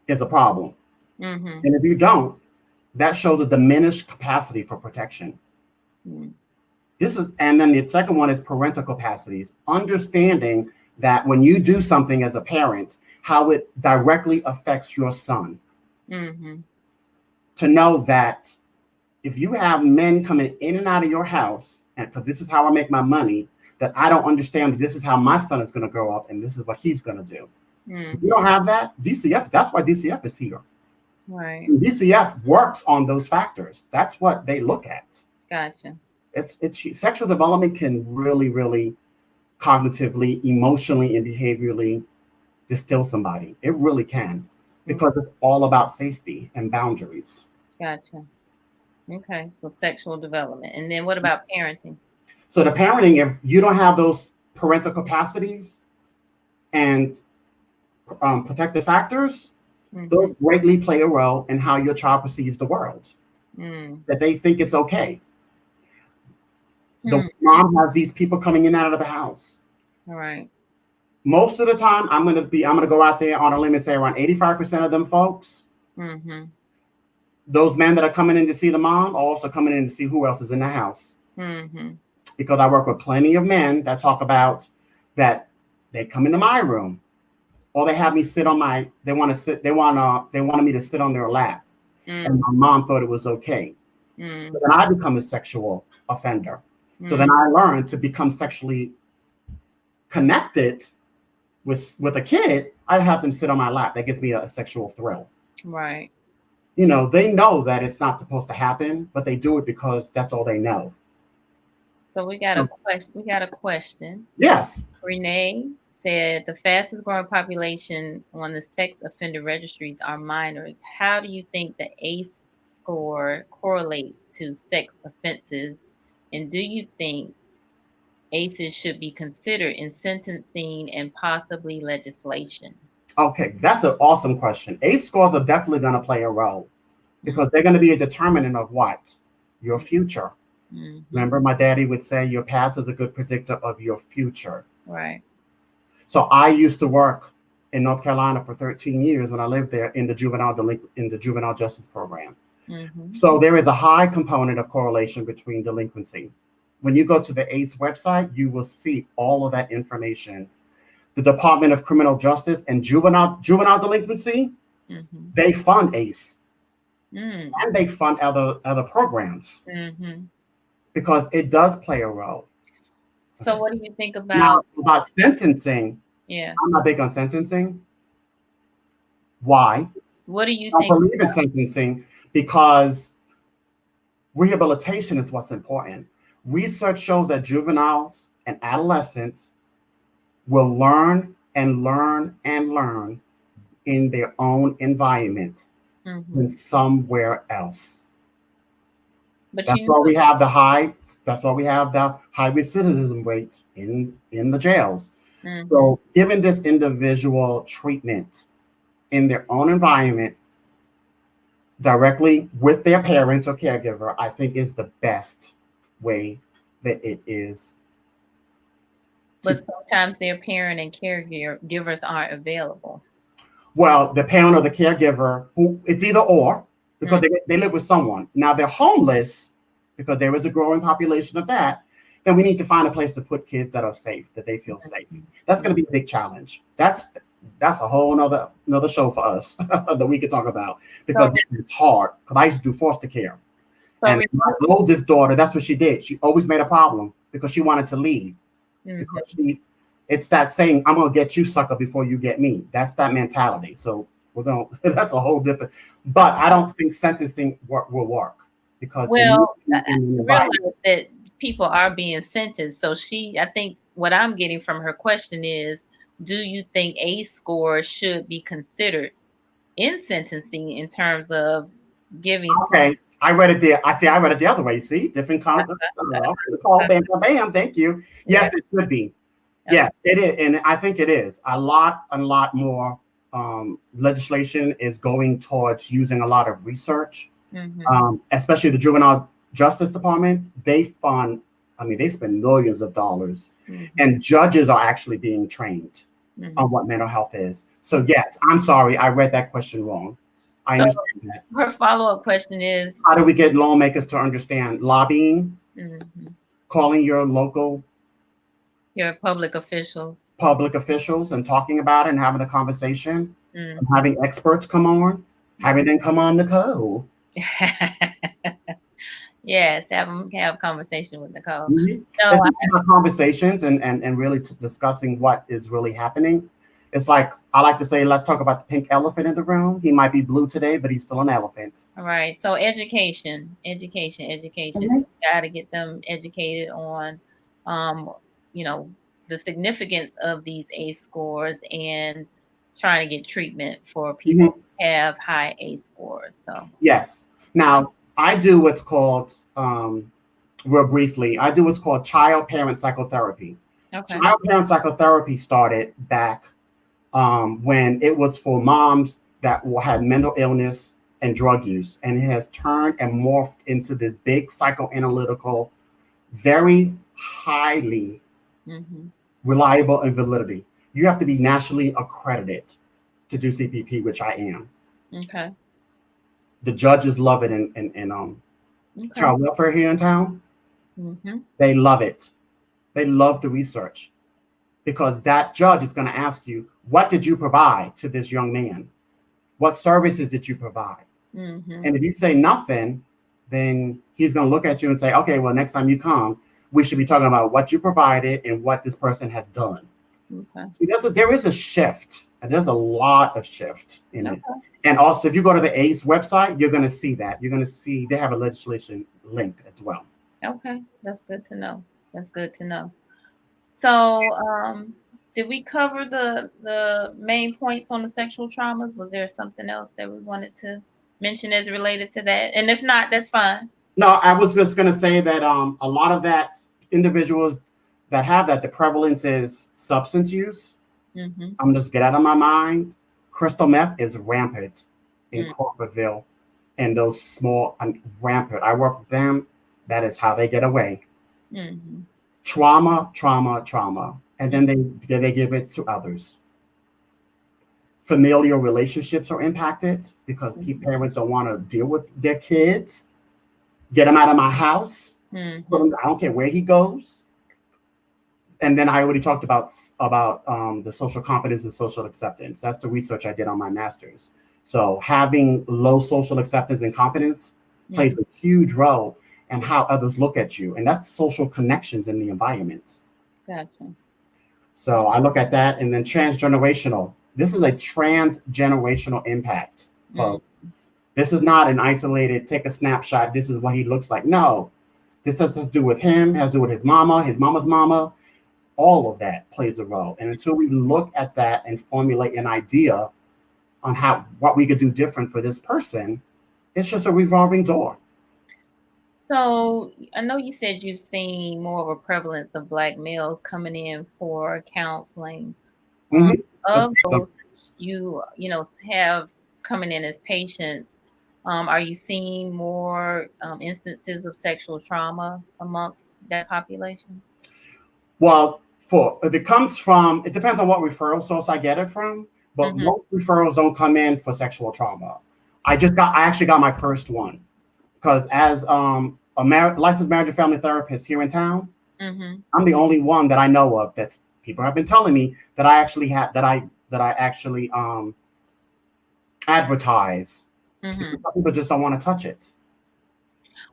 is a problem. And if you don't, that shows a diminished capacity for protection. And then the second one is parental capacities, understanding that when you do something as a parent, how it directly affects your son. To know that if you have men coming in and out of your house, and because this is how I make my money, that I don't understand that this is how my son is going to grow up and this is what he's going to do. If you don't have that, DCF, that's why DCF is here. Right. And DCF works on those factors. That's what they look at. Gotcha. It's sexual development can really, really cognitively, emotionally, and behaviorally distill somebody. It really can, because it's all about safety and boundaries. Gotcha. Okay, so sexual development. And then what about parenting? So the parenting, if you don't have those parental capacities and protective factors, those greatly play a role in how your child perceives the world. That they think it's okay. The mom has these people coming in and out of the house. All right. Most of the time, I'm gonna go out there on a limb and say around 85% of them folks, those men that are coming in to see the mom are also coming in to see who else is in the house. Because I work with plenty of men that talk about that they come into my room, or they have me sit on they wanted me to sit on their lap, and my mom thought it was okay. But then I become a sexual offender. So then I learned to become sexually connected with a kid. I have them sit on my lap. That gives me a sexual thrill. Right. You know, they know that it's not supposed to happen, but they do it because that's all they know. So we got a question. Yes. Renee said the fastest growing population on the sex offender registries are minors. How do you think the ACE score correlates to sex offenses? And do you think ACEs should be considered in sentencing and possibly legislation? Okay, that's an awesome question. ACE scores are definitely going to play a role because they're going to be a determinant of what? Your future. Remember, my daddy would say your past is a good predictor of your future. Right. So I used to work in North Carolina for 13 years when I lived there in the juvenile justice program. So there is a high component of correlation between delinquency. When you go to the ACE website, you will see all of that information. The Department of Criminal Justice and juvenile delinquency, they fund ACE, and they fund other programs because it does play a role. So what do you think about sentencing? Yeah, I'm not big on sentencing. Why? What do you I think? don't believe in sentencing because rehabilitation is what's important. Research shows that juveniles and adolescents will learn and learn and learn in their own environment than somewhere else. But that's why we have the high recidivism rate in the jails. So giving this individual treatment in their own environment directly with their parents or caregiver, I think is the best way that it is. But sometimes their parent and caregivers aren't available. Well, the parent or the caregiver, who it's either or, because they live with someone. Now they're homeless because there is a growing population of that. Then we need to find a place to put kids that are safe, that they feel safe. That's going to be a big challenge. That's a whole another show for us that we could talk about because it's hard. Because I used to do foster care. And my oldest daughter, that's what she did. She always made a problem because she wanted to leave. Because it's that saying, I'm going to get you, sucker, before you get me. That's that mentality. So that's a whole different. But I don't think sentencing will work because well, I realize that people are being sentenced. So I think what I'm getting from her question is, do you think ACE scores should be considered in sentencing in terms of giving? Okay, I read it there. I read it the other way. See, different content. Bam, bam, bam. Thank you. Yes, it should be. Yes, it is, and I think it is. A lot more legislation is going towards using a lot of research, especially the Juvenile Justice Department. They fund. I mean, they spend millions of dollars, and judges are actually being trained on what mental health is. So yes, I'm sorry, I read that question wrong. I understand that. Her follow-up question is, how do we get lawmakers to understand lobbying, calling your public officials, and talking about it and having a conversation, and having experts come on, having them come on the code. Yes, have conversation with Nicole. So conversations and really discussing what is really happening. It's like I like to say, let's talk about the pink elephant in the room. He might be blue today, but he's still an elephant. All right. So education. So got to get them educated on, the significance of these ACE scores and trying to get treatment for people who have high ACE scores. So yes. Now I do what's called real briefly. I do what's called child-parent psychotherapy. Okay. Child-parent psychotherapy started back when it was for moms that had mental illness and drug use, and it has turned and morphed into this big psychoanalytical, very highly reliable and validity. You have to be nationally accredited to do CPP, which I am. Okay. The judges love it in child welfare here in town. They love it. They love the research, because that judge is going to ask you, what did you provide to this young man? What services did you provide? And if you say nothing, then he's going to look at you and say, okay, well, next time you come, we should be talking about what you provided and what this person has done. So there is a shift, and there's a lot of shift in it. And also, if you go to the ACE website, you're going to see that. You're going to see they have a legislation link as well. Okay, that's good to know. So, did we cover the main points on the sexual traumas? Was there something else that we wanted to mention as related to that? And if not, that's fine. No, I was just going to say that a lot of that individuals that have that, the prevalence is substance use. I'm just get out of my mind. Crystal meth is rampant in Corporateville, and those small rampant. I work with them. That is how they get away. Trauma, and then they give it to others. Familial relationships are impacted because parents don't want to deal with their kids. Get them out of my house. I don't care where he goes. And then I already talked about the social competence and social acceptance. That's the research I did on my master's. So having low social acceptance and competence plays a huge role in how others look at you. And that's social connections in the environment. Gotcha. So I look at that. And then transgenerational. This is a transgenerational impact, folks. This is not an isolated, take a snapshot, this is what he looks like. No, this has to do with him, has to do with his mama's mama. All of that plays a role. And until we look at that and formulate an idea on what we could do different for this person, it's just a revolving door. So I know you said you've seen more of a prevalence of Black males coming in for counseling. Of those you have coming in as patients, are you seeing more instances of sexual trauma amongst that population? Well, it depends on what referral source I get it from, but most referrals don't come in for sexual trauma. I actually got my first one because as a licensed marriage and family therapist here in town, I'm the only one that I know of that's people have been telling me that I actually advertise. People just don't want to touch it.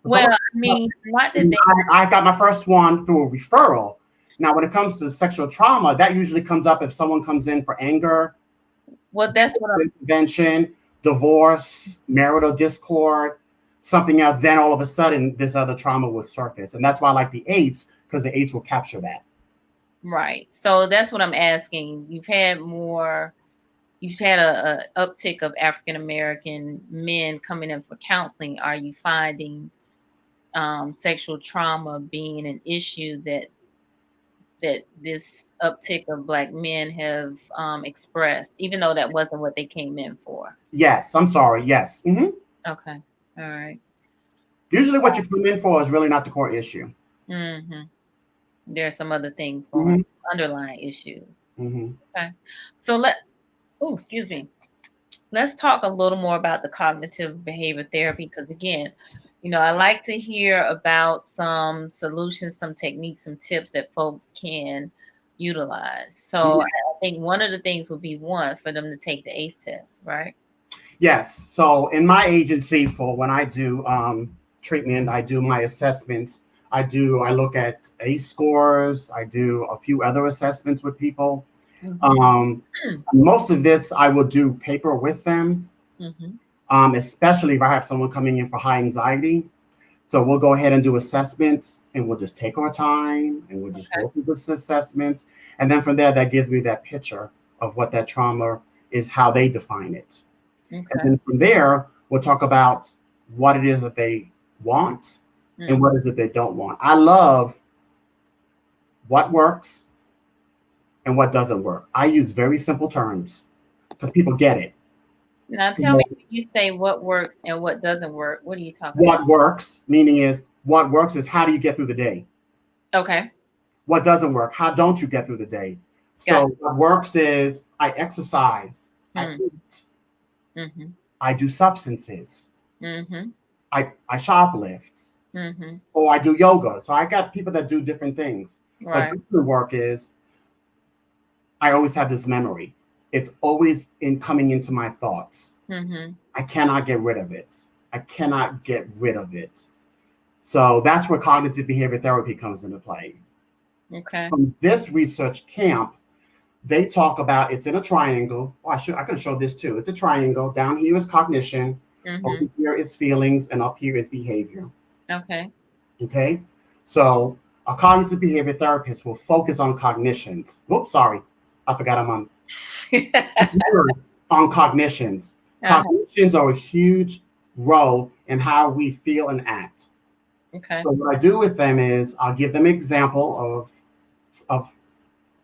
Well, I mean, I got my first one through a referral. Now, when it comes to sexual trauma, that usually comes up if someone comes in for anger, well, that's what intervention, divorce, marital discord. something else, then all of a sudden this other trauma will surface. And that's why I like the ACE, because the ACE will capture that. Right. So that's what I'm asking. You've had a uptick of African American men coming in for counseling. Are you finding sexual trauma being an issue that this uptick of Black men have expressed, even though that wasn't what they came in for? Yes, I'm sorry. Yes. Okay. All right. Usually what you come in for is really not the core issue. There are some other things going, underlying issues. Okay. So excuse me. Let's talk a little more about the cognitive behavior therapy, because again, I like to hear about some solutions, some techniques, some tips that folks can utilize. So I think one of the things would be for them to take the ACE test, right? Yes. So in my agency, for when I do treatment, I do my assessments. I look at ACE scores. I do a few other assessments with people. Most of this I will do paper with them, especially if I have someone coming in for high anxiety. So we'll go ahead and do assessments, and we'll just take our time, and we'll just go through this assessment. And then from there, that gives me that picture of what that trauma is, how they define it. And then from there, we'll talk about what it is that they want and what is it they don't want. I love what works and what doesn't work. I use very simple terms because people get it. Now tell me, when you say what works and what doesn't work, what are you talking about? What works, meaning what works is how do you get through the day? Okay. What doesn't work? How don't you get through the day? So what works is I exercise, I eat, I do substances, I shoplift, or I do yoga. So I got people that do different things. Right. But the work is I always have this memory. It's always coming into my thoughts. I cannot get rid of it. So that's where cognitive behavior therapy comes into play. Okay. From this research camp, they talk about it's in a triangle. I could show this too. It's a triangle. Down here is cognition. Over here is feelings, and up here is behavior. Okay. So a cognitive behavior therapist will focus on cognitions. Whoops, sorry. I forgot I'm on cognitions. Cognitions are a huge role in how we feel and act. Okay. So what I do with them is I'll give them an example of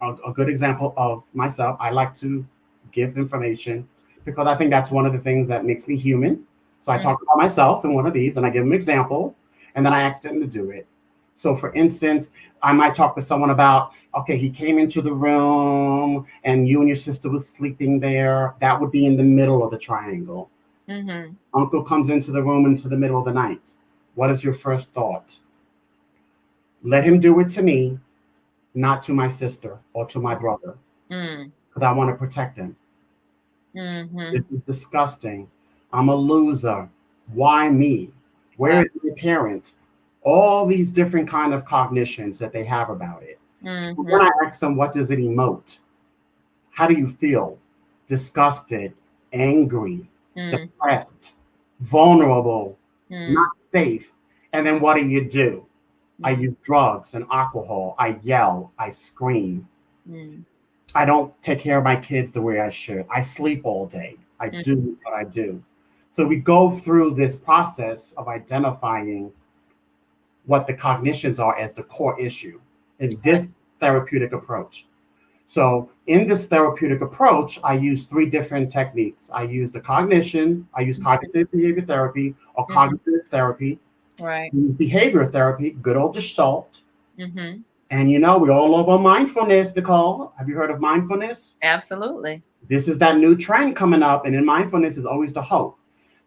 a good example of myself. I like to give information because I think that's one of the things that makes me human. So I talk about myself in one of these and I give them an example and then I ask them to do it. So for instance, I might talk with someone about, okay, he came into the room and you and your sister was sleeping there. That would be in the middle of the triangle. Uncle comes into the room into the middle of the night. What is your first thought? Let him do it to me, not to my sister or to my brother, because I want to protect him. This is disgusting. I'm a loser. Why me? Where is my parent? All these different kind of cognitions that they have about it. When I ask them, what does it emote? How do you feel? Disgusted, angry, depressed, vulnerable, not safe. And then what do? I use drugs and alcohol. I yell. I scream. I don't take care of my kids the way I should. I sleep all day. I do what I do. So we go through this process of identifying what the cognitions are as the core issue in this therapeutic approach. So in this therapeutic approach, I use 3 different techniques. I use the cognition, I use cognitive behavior therapy or cognitive therapy, behavior therapy, good old Gestalt. And we all love our mindfulness, Nicole. Have you heard of mindfulness? Absolutely. This is that new trend coming up, and in mindfulness is always the hope.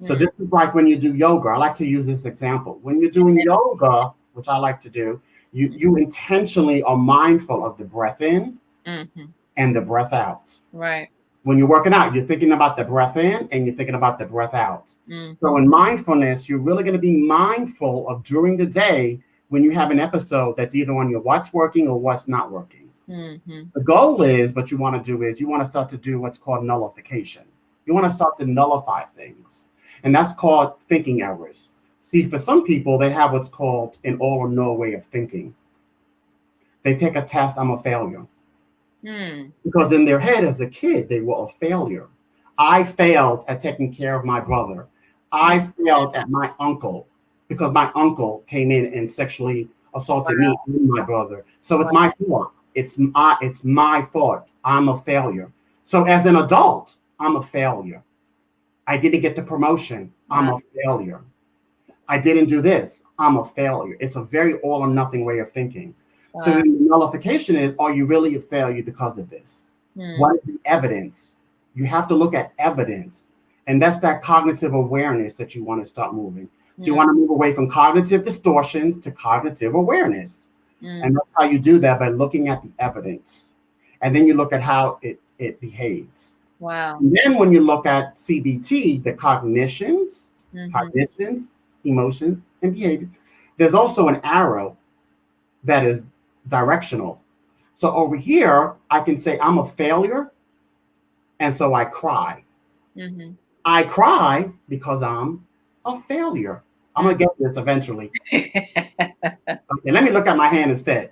So this is like when you do yoga. I like to use this example. When you're doing yoga, which I like to do, you intentionally are mindful of the breath in and the breath out. Right. When you're working out, you're thinking about the breath in and you're thinking about the breath out. So in mindfulness, you're really going to be mindful of during the day when you have an episode that's either on your what's working or what's not working. The goal is, what you want to do is you want to start to do what's called nullification. You want to start to nullify things. And that's called thinking errors. See, for some people, they have what's called an all or no way of thinking. They take a test, I'm a failure. Because in their head as a kid, they were a failure. I failed at taking care of my brother. I failed at my uncle because my uncle came in and sexually assaulted me and my brother. So it's my fault. It's my fault. I'm a failure. So as an adult, I'm a failure. I didn't get the promotion. I'm a failure. I didn't do this. I'm a failure. It's a very all or nothing way of thinking. So the nullification is, are you really a failure because of this? What is the evidence? You have to look at evidence. And that's that cognitive awareness that you want to start moving. So you want to move away from cognitive distortions to cognitive awareness. And that's how you do that, by looking at the evidence. And then you look at how it behaves. Wow. And then when you look at CBT, the cognitions, emotions, and behavior, there's also an arrow that is directional. So over here, I can say I'm a failure, and so I cry. I cry because I'm a failure. I'm going to get this eventually. Okay, let me look at my hand instead.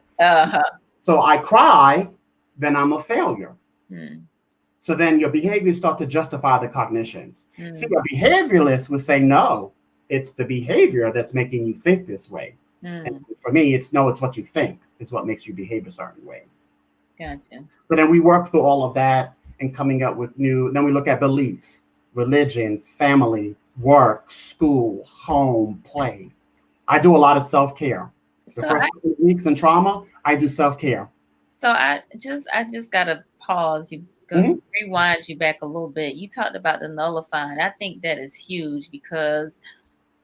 So I cry, then I'm a failure. So then your behaviors start to justify the cognitions. See, a behavioralist would say, no, it's the behavior that's making you think this way. And for me, it's what you think. It's what makes you behave a certain way. Gotcha. So then we work through all of that and coming up with then we look at beliefs, religion, family, work, school, home, play. I do a lot of self-care. The first couple of weeks in trauma, I do self-care. So I just gotta pause. Rewind you back a little bit. You talked about the nullifying. I think that is huge because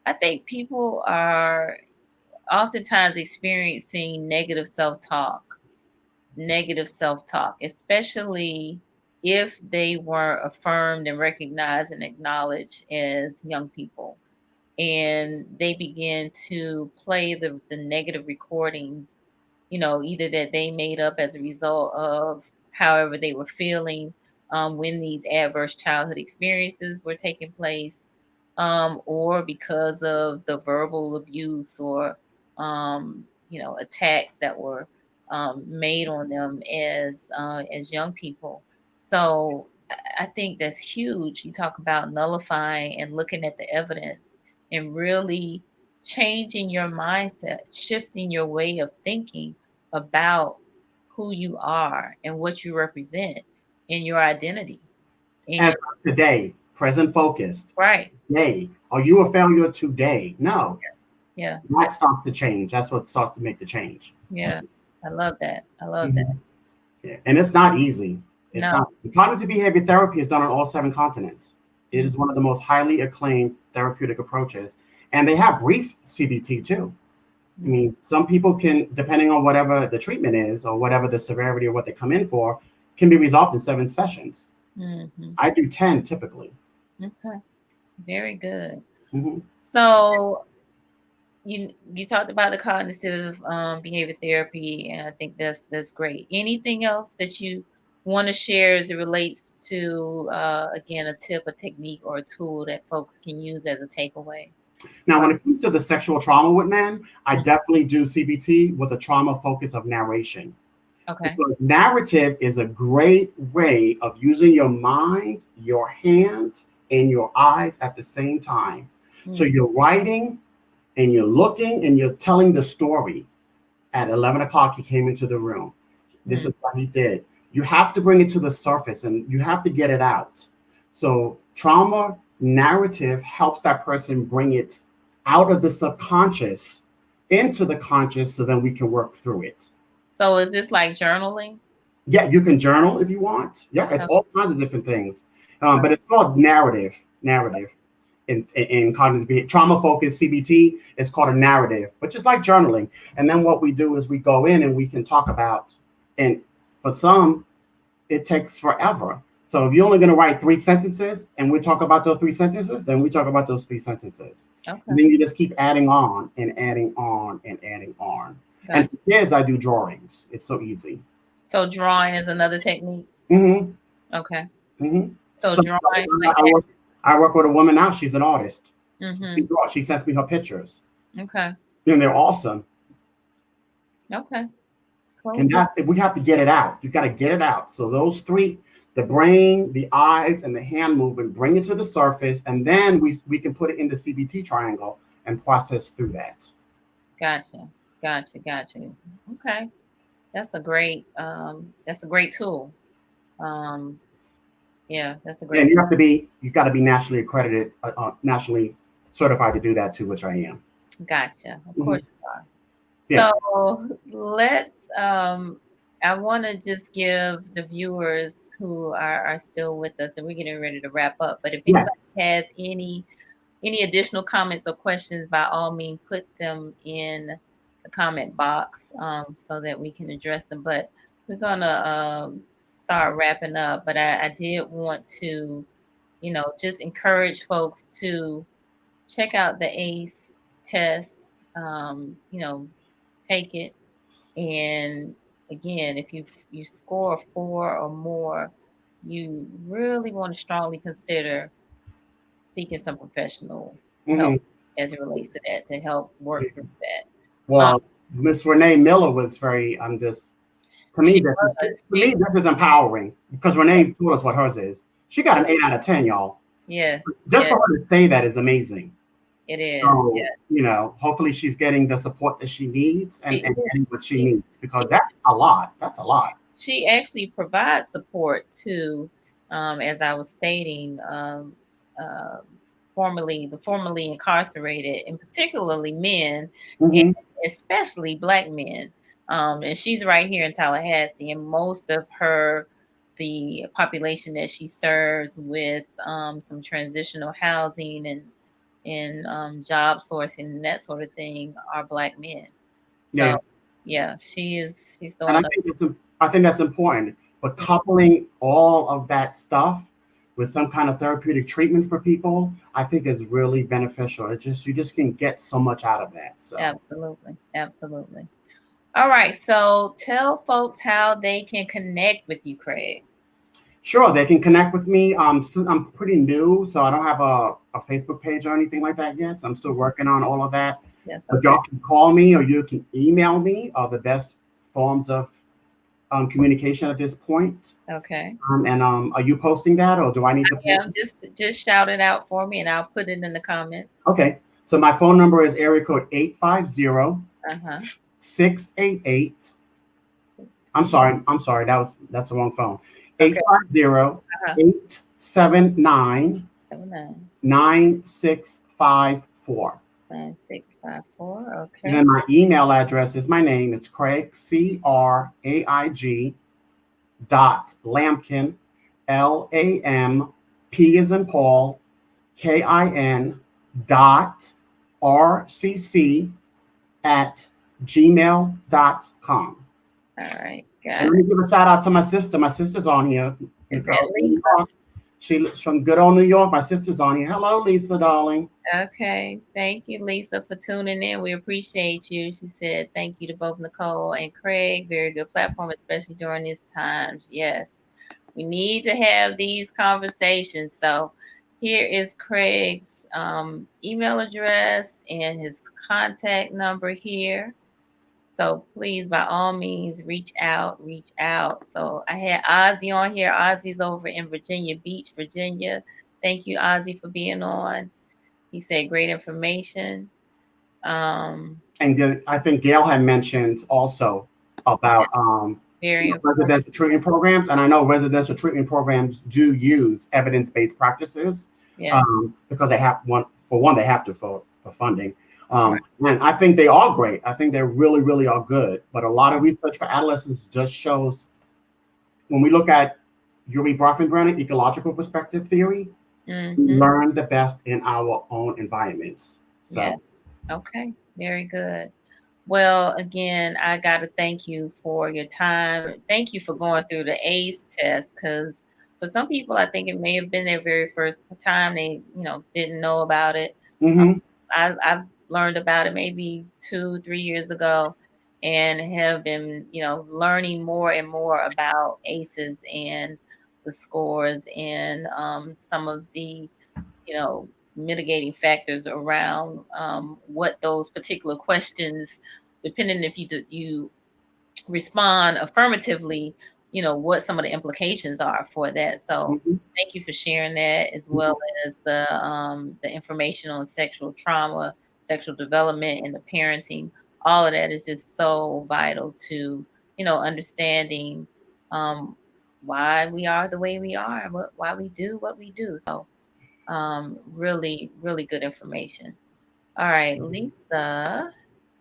I think people are oftentimes experiencing negative self-talk, especially if they were affirmed and recognized and acknowledged as young people. And they begin to play the negative recordings, either that they made up as a result of however they were feeling when these adverse childhood experiences were taking place, or because of the verbal abuse or attacks that were made on them as young people. So I think that's huge. You talk about nullifying and looking at the evidence and really changing your mindset, shifting your way of thinking about who you are and what you represent in your identity. And today, present focused. Right. Today. Are you a failure today? No. Yeah. That starts to change. That's what starts to make the change. Yeah. I love that. That. Yeah. And it's not easy. It's not. Cognitive behavior therapy is done on all 7 continents. It is one of the most highly acclaimed therapeutic approaches. And they have brief CBT too. I mean, some people can, depending on whatever the treatment is or whatever the severity of what they come in for, can be resolved in 7 sessions. I do 10 typically. Okay. Very good. So you talked about the cognitive behavior therapy, and I think that's great. Anything else that you want to share as it relates to, again, a tip, a technique, or a tool that folks can use as a takeaway? Now, when it comes to the sexual trauma with men, I definitely do CBT with a trauma focus of narration. Okay. Because narrative is a great way of using your mind, your hand, and your eyes at the same time. So you're writing and you're looking and you're telling the story. At 11 o'clock, he came into the room. This is what he did. You have to bring it to the surface and you have to get it out. So trauma narrative helps that person bring it out of the subconscious into the conscious so then we can work through it. So is this like journaling? Yeah, you can journal if you want. Yeah, it's all kinds of different things. But it's called narrative in cognitive behavior. Trauma focused CBT is called a narrative, but just like journaling. And then what we do is we go in and we can talk about, and for some, it takes forever. So if you're only going to write 3 sentences and we talk about those 3 sentences, then we talk about those 3 sentences. Okay. And then you just keep adding on and adding on and adding on. Gotcha. And for kids, I do drawings. It's so easy. So drawing is another technique? Okay. So drawing. I work with a woman now. She's an artist. She sends me her pictures. Okay. And they're awesome. Okay. Cool. And that we have to get it out. You got to get it out. So those three, the brain, the eyes, and the hand movement, bring it to the surface, and then we can put it in the CBT triangle and process through that. Gotcha. Gotcha. Okay. That's a great tool. Um, yeah, that's a And great tool. you got to be nationally accredited, nationally certified to do that too, which I am. Gotcha. Of Mm-hmm. course you are. Yeah. So let's I want to just give the viewers who are still with us, and we're getting ready to wrap up, but if Yes. anybody has any additional comments or questions, by all means put them in the comment box, so that we can address them. But we're gonna start wrapping up, but I did want to, just encourage folks to check out the ACE test. Take it. And again, if you score a 4 or more, you really want to strongly consider seeking some professional help Mm-hmm. as it relates to that, to help work through that. Well, Miss Renee Miller was very. I'm just She was. to me this is empowering because Renee told us what hers is. She got an 8 out of 10, y'all. Yes, Just yes, for her to say that is amazing. it is. So, Yeah, hopefully she's getting the support that she needs she and is. getting what she She, needs because she that's a lot. That's a lot. she actually provides support to, as I was stating, uh, formerly incarcerated, and particularly men, and Mm-hmm. especially Black men. And she's right here in Tallahassee, and most of the population that she serves with, some transitional housing and job sourcing and that sort of thing, are Black men. Yeah. So yeah, she's And doing I think that's important. But coupling all of that stuff with some kind of therapeutic treatment for people, I think is really beneficial. You just can get so much out of that. So absolutely, absolutely. All right, so tell folks how they can connect with you, Craig. sure, they can connect with me. So I'm pretty new, so I don't have a Facebook page or anything like that yet. So I'm still working on all of that. Yes, But okay. y'all can call me or you can email me. Are the best forms of communication at this point. Okay. And Are you posting that, or do I need to post Yeah, it? just shout it out for me and I'll put it in the comments. Okay. So my phone number is area code 850 Uh-huh. 688. I'm sorry. That's the wrong phone. Okay. 850 Uh-huh. 879 79 9654. 9654. And Okay. then my email address is my name. It's Craig, CRAIG Lampkin, LAMP as in Paul, KIN .RCC at gmail.com. All right. And Got let me it. give a shout out to my sister. My sister's on here. Is that New Lisa? York. She's from good old New York. My sister's on here. Hello, Lisa, darling. Okay. Thank you, Lisa, for tuning in. We appreciate you. She said thank you to both Nicole and Craig. Very good platform, especially during these times. Yes. We need to have these conversations. So here is Craig's email address and his contact number here. So please, by all means, reach out, reach out. So I had Ozzy on here. Ozzy's over in Virginia Beach, Virginia. Thank you, Ozzy, for being on. He said great information. And I think Gail had mentioned also about Very important. residential treatment programs. And I know residential treatment programs do use evidence-based practices Yes. Because they have they have to for funding. Right. And I think they are great. I think they really, really are good. But a lot of research for adolescents just shows when we look at Yuri Bronfenbrenner ecological perspective theory, we learn the best in our own environments. So, yeah. Okay. Very good. Well, again, I got to thank you for your time. Thank you for going through the ACE test, because for some people, I think it may have been their very first time they, didn't know about it. mm-hmm. I've learned about it maybe 2, 3 years ago, and have been, learning more and more about ACEs and the scores and some of the, you know, mitigating factors around what those particular questions, depending if you respond affirmatively, what some of the implications are for that. So Mhm. thank you for sharing that, as well as the information on sexual trauma, sexual development, and the parenting. All of that is just so vital to, understanding why we are the way we are, and why we do what we do. So really, really good information. All right, Lisa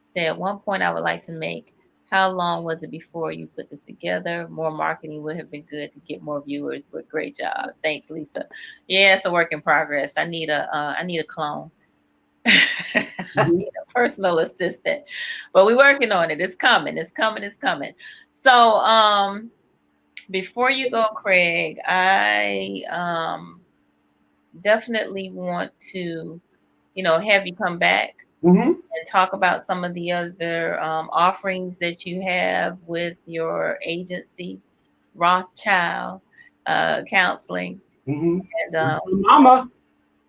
said, at one point I would like to make, how long was it before you put this together? More marketing would have been good to get more viewers, but great job. Thanks, Lisa. Yeah, it's a work in progress. I need a clone. I Mhm. need a personal assistant. But we're working on it. It's coming. It's coming. It's coming. So before you go, Craig, I definitely want to, have you come back Mhm. and talk about some of the other offerings that you have with your agency, Rothschild Counseling. Mhm. And Mama,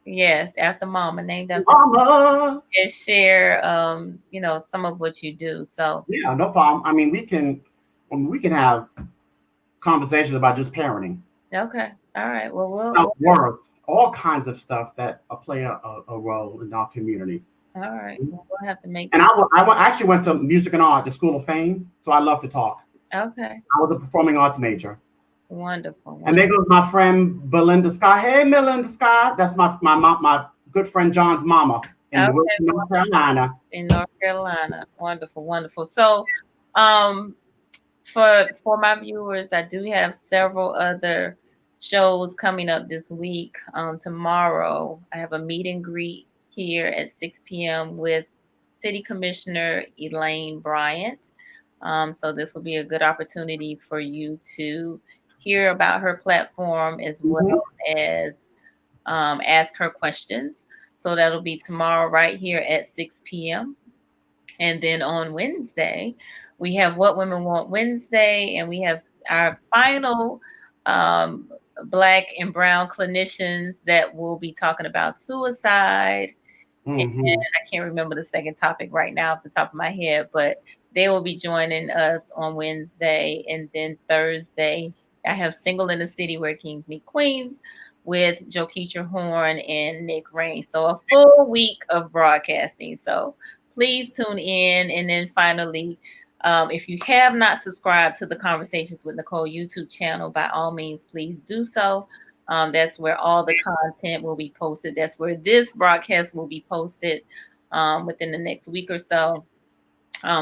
yes, after Mama, named after mama. and share, some of what you do. So, Yeah, no problem. I mean, we can have conversations about just parenting, okay. All right. Well, self worth, all kinds of stuff that play a role in our community. all right. Well, we'll have to make And this. I actually went to music and art, the School of Fame, so I love to talk. Okay. I was a performing arts major. Wonderful. And there goes my friend Belinda Scott. Hey, Melinda Scott. That's my good friend John's mama in Okay. Wilson, North Carolina. In North Carolina. Wonderful. Wonderful. So, um, for my viewers, I do have several other shows coming up this week. Tomorrow, I have a meet and greet here at 6 p.m. with City Commissioner Elaine Bryant. So this will be a good opportunity for you to hear about her platform, as well Mhm. as ask her questions. So that'll be tomorrow right here at 6 p.m. And then on Wednesday, we have What Women Want Wednesday, and we have our final um, Black and Brown clinicians that will be talking about suicide. And Mhm. I can't remember the second topic right now off the top of my head, but they will be joining us on Wednesday. And then Thursday, I have Single in the City Where Kings Meet Queens with Jokeetra Horn and Nick Rain. So a full week of broadcasting. So please tune in. And then finally, if you have not subscribed to the Conversations with Nicole YouTube channel, by all means, please do so. That's where all the content will be posted. That's where this broadcast will be posted within the next week or so.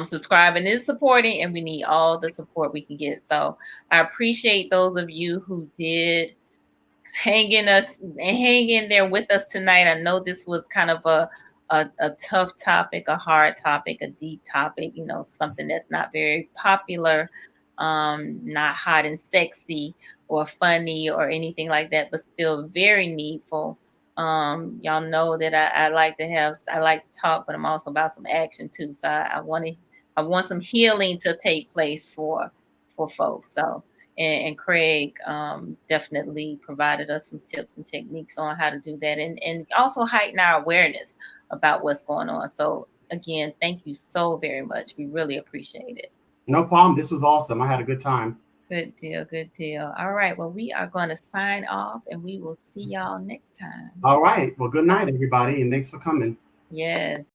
Subscribing is supporting, and we need all the support we can get. So I appreciate those of you who did hang in there with us tonight. I know this was kind of a tough topic, a hard topic, a deep topic, something that's not very popular, not hot and sexy or funny or anything like that, but still very needful. Y'all know that I like to talk, but I'm also about some action too. So I want some healing to take place for folks. So and Craig definitely provided us some tips and techniques on how to do that, and also heighten our awareness about what's going on. So again, thank you so very much. We really appreciate it. No problem. This was awesome. I had a good time. Good deal, good deal. All right, well, we are going to sign off, and we will see y'all next time. All right. Well, good night, everybody, and thanks for coming. Yes.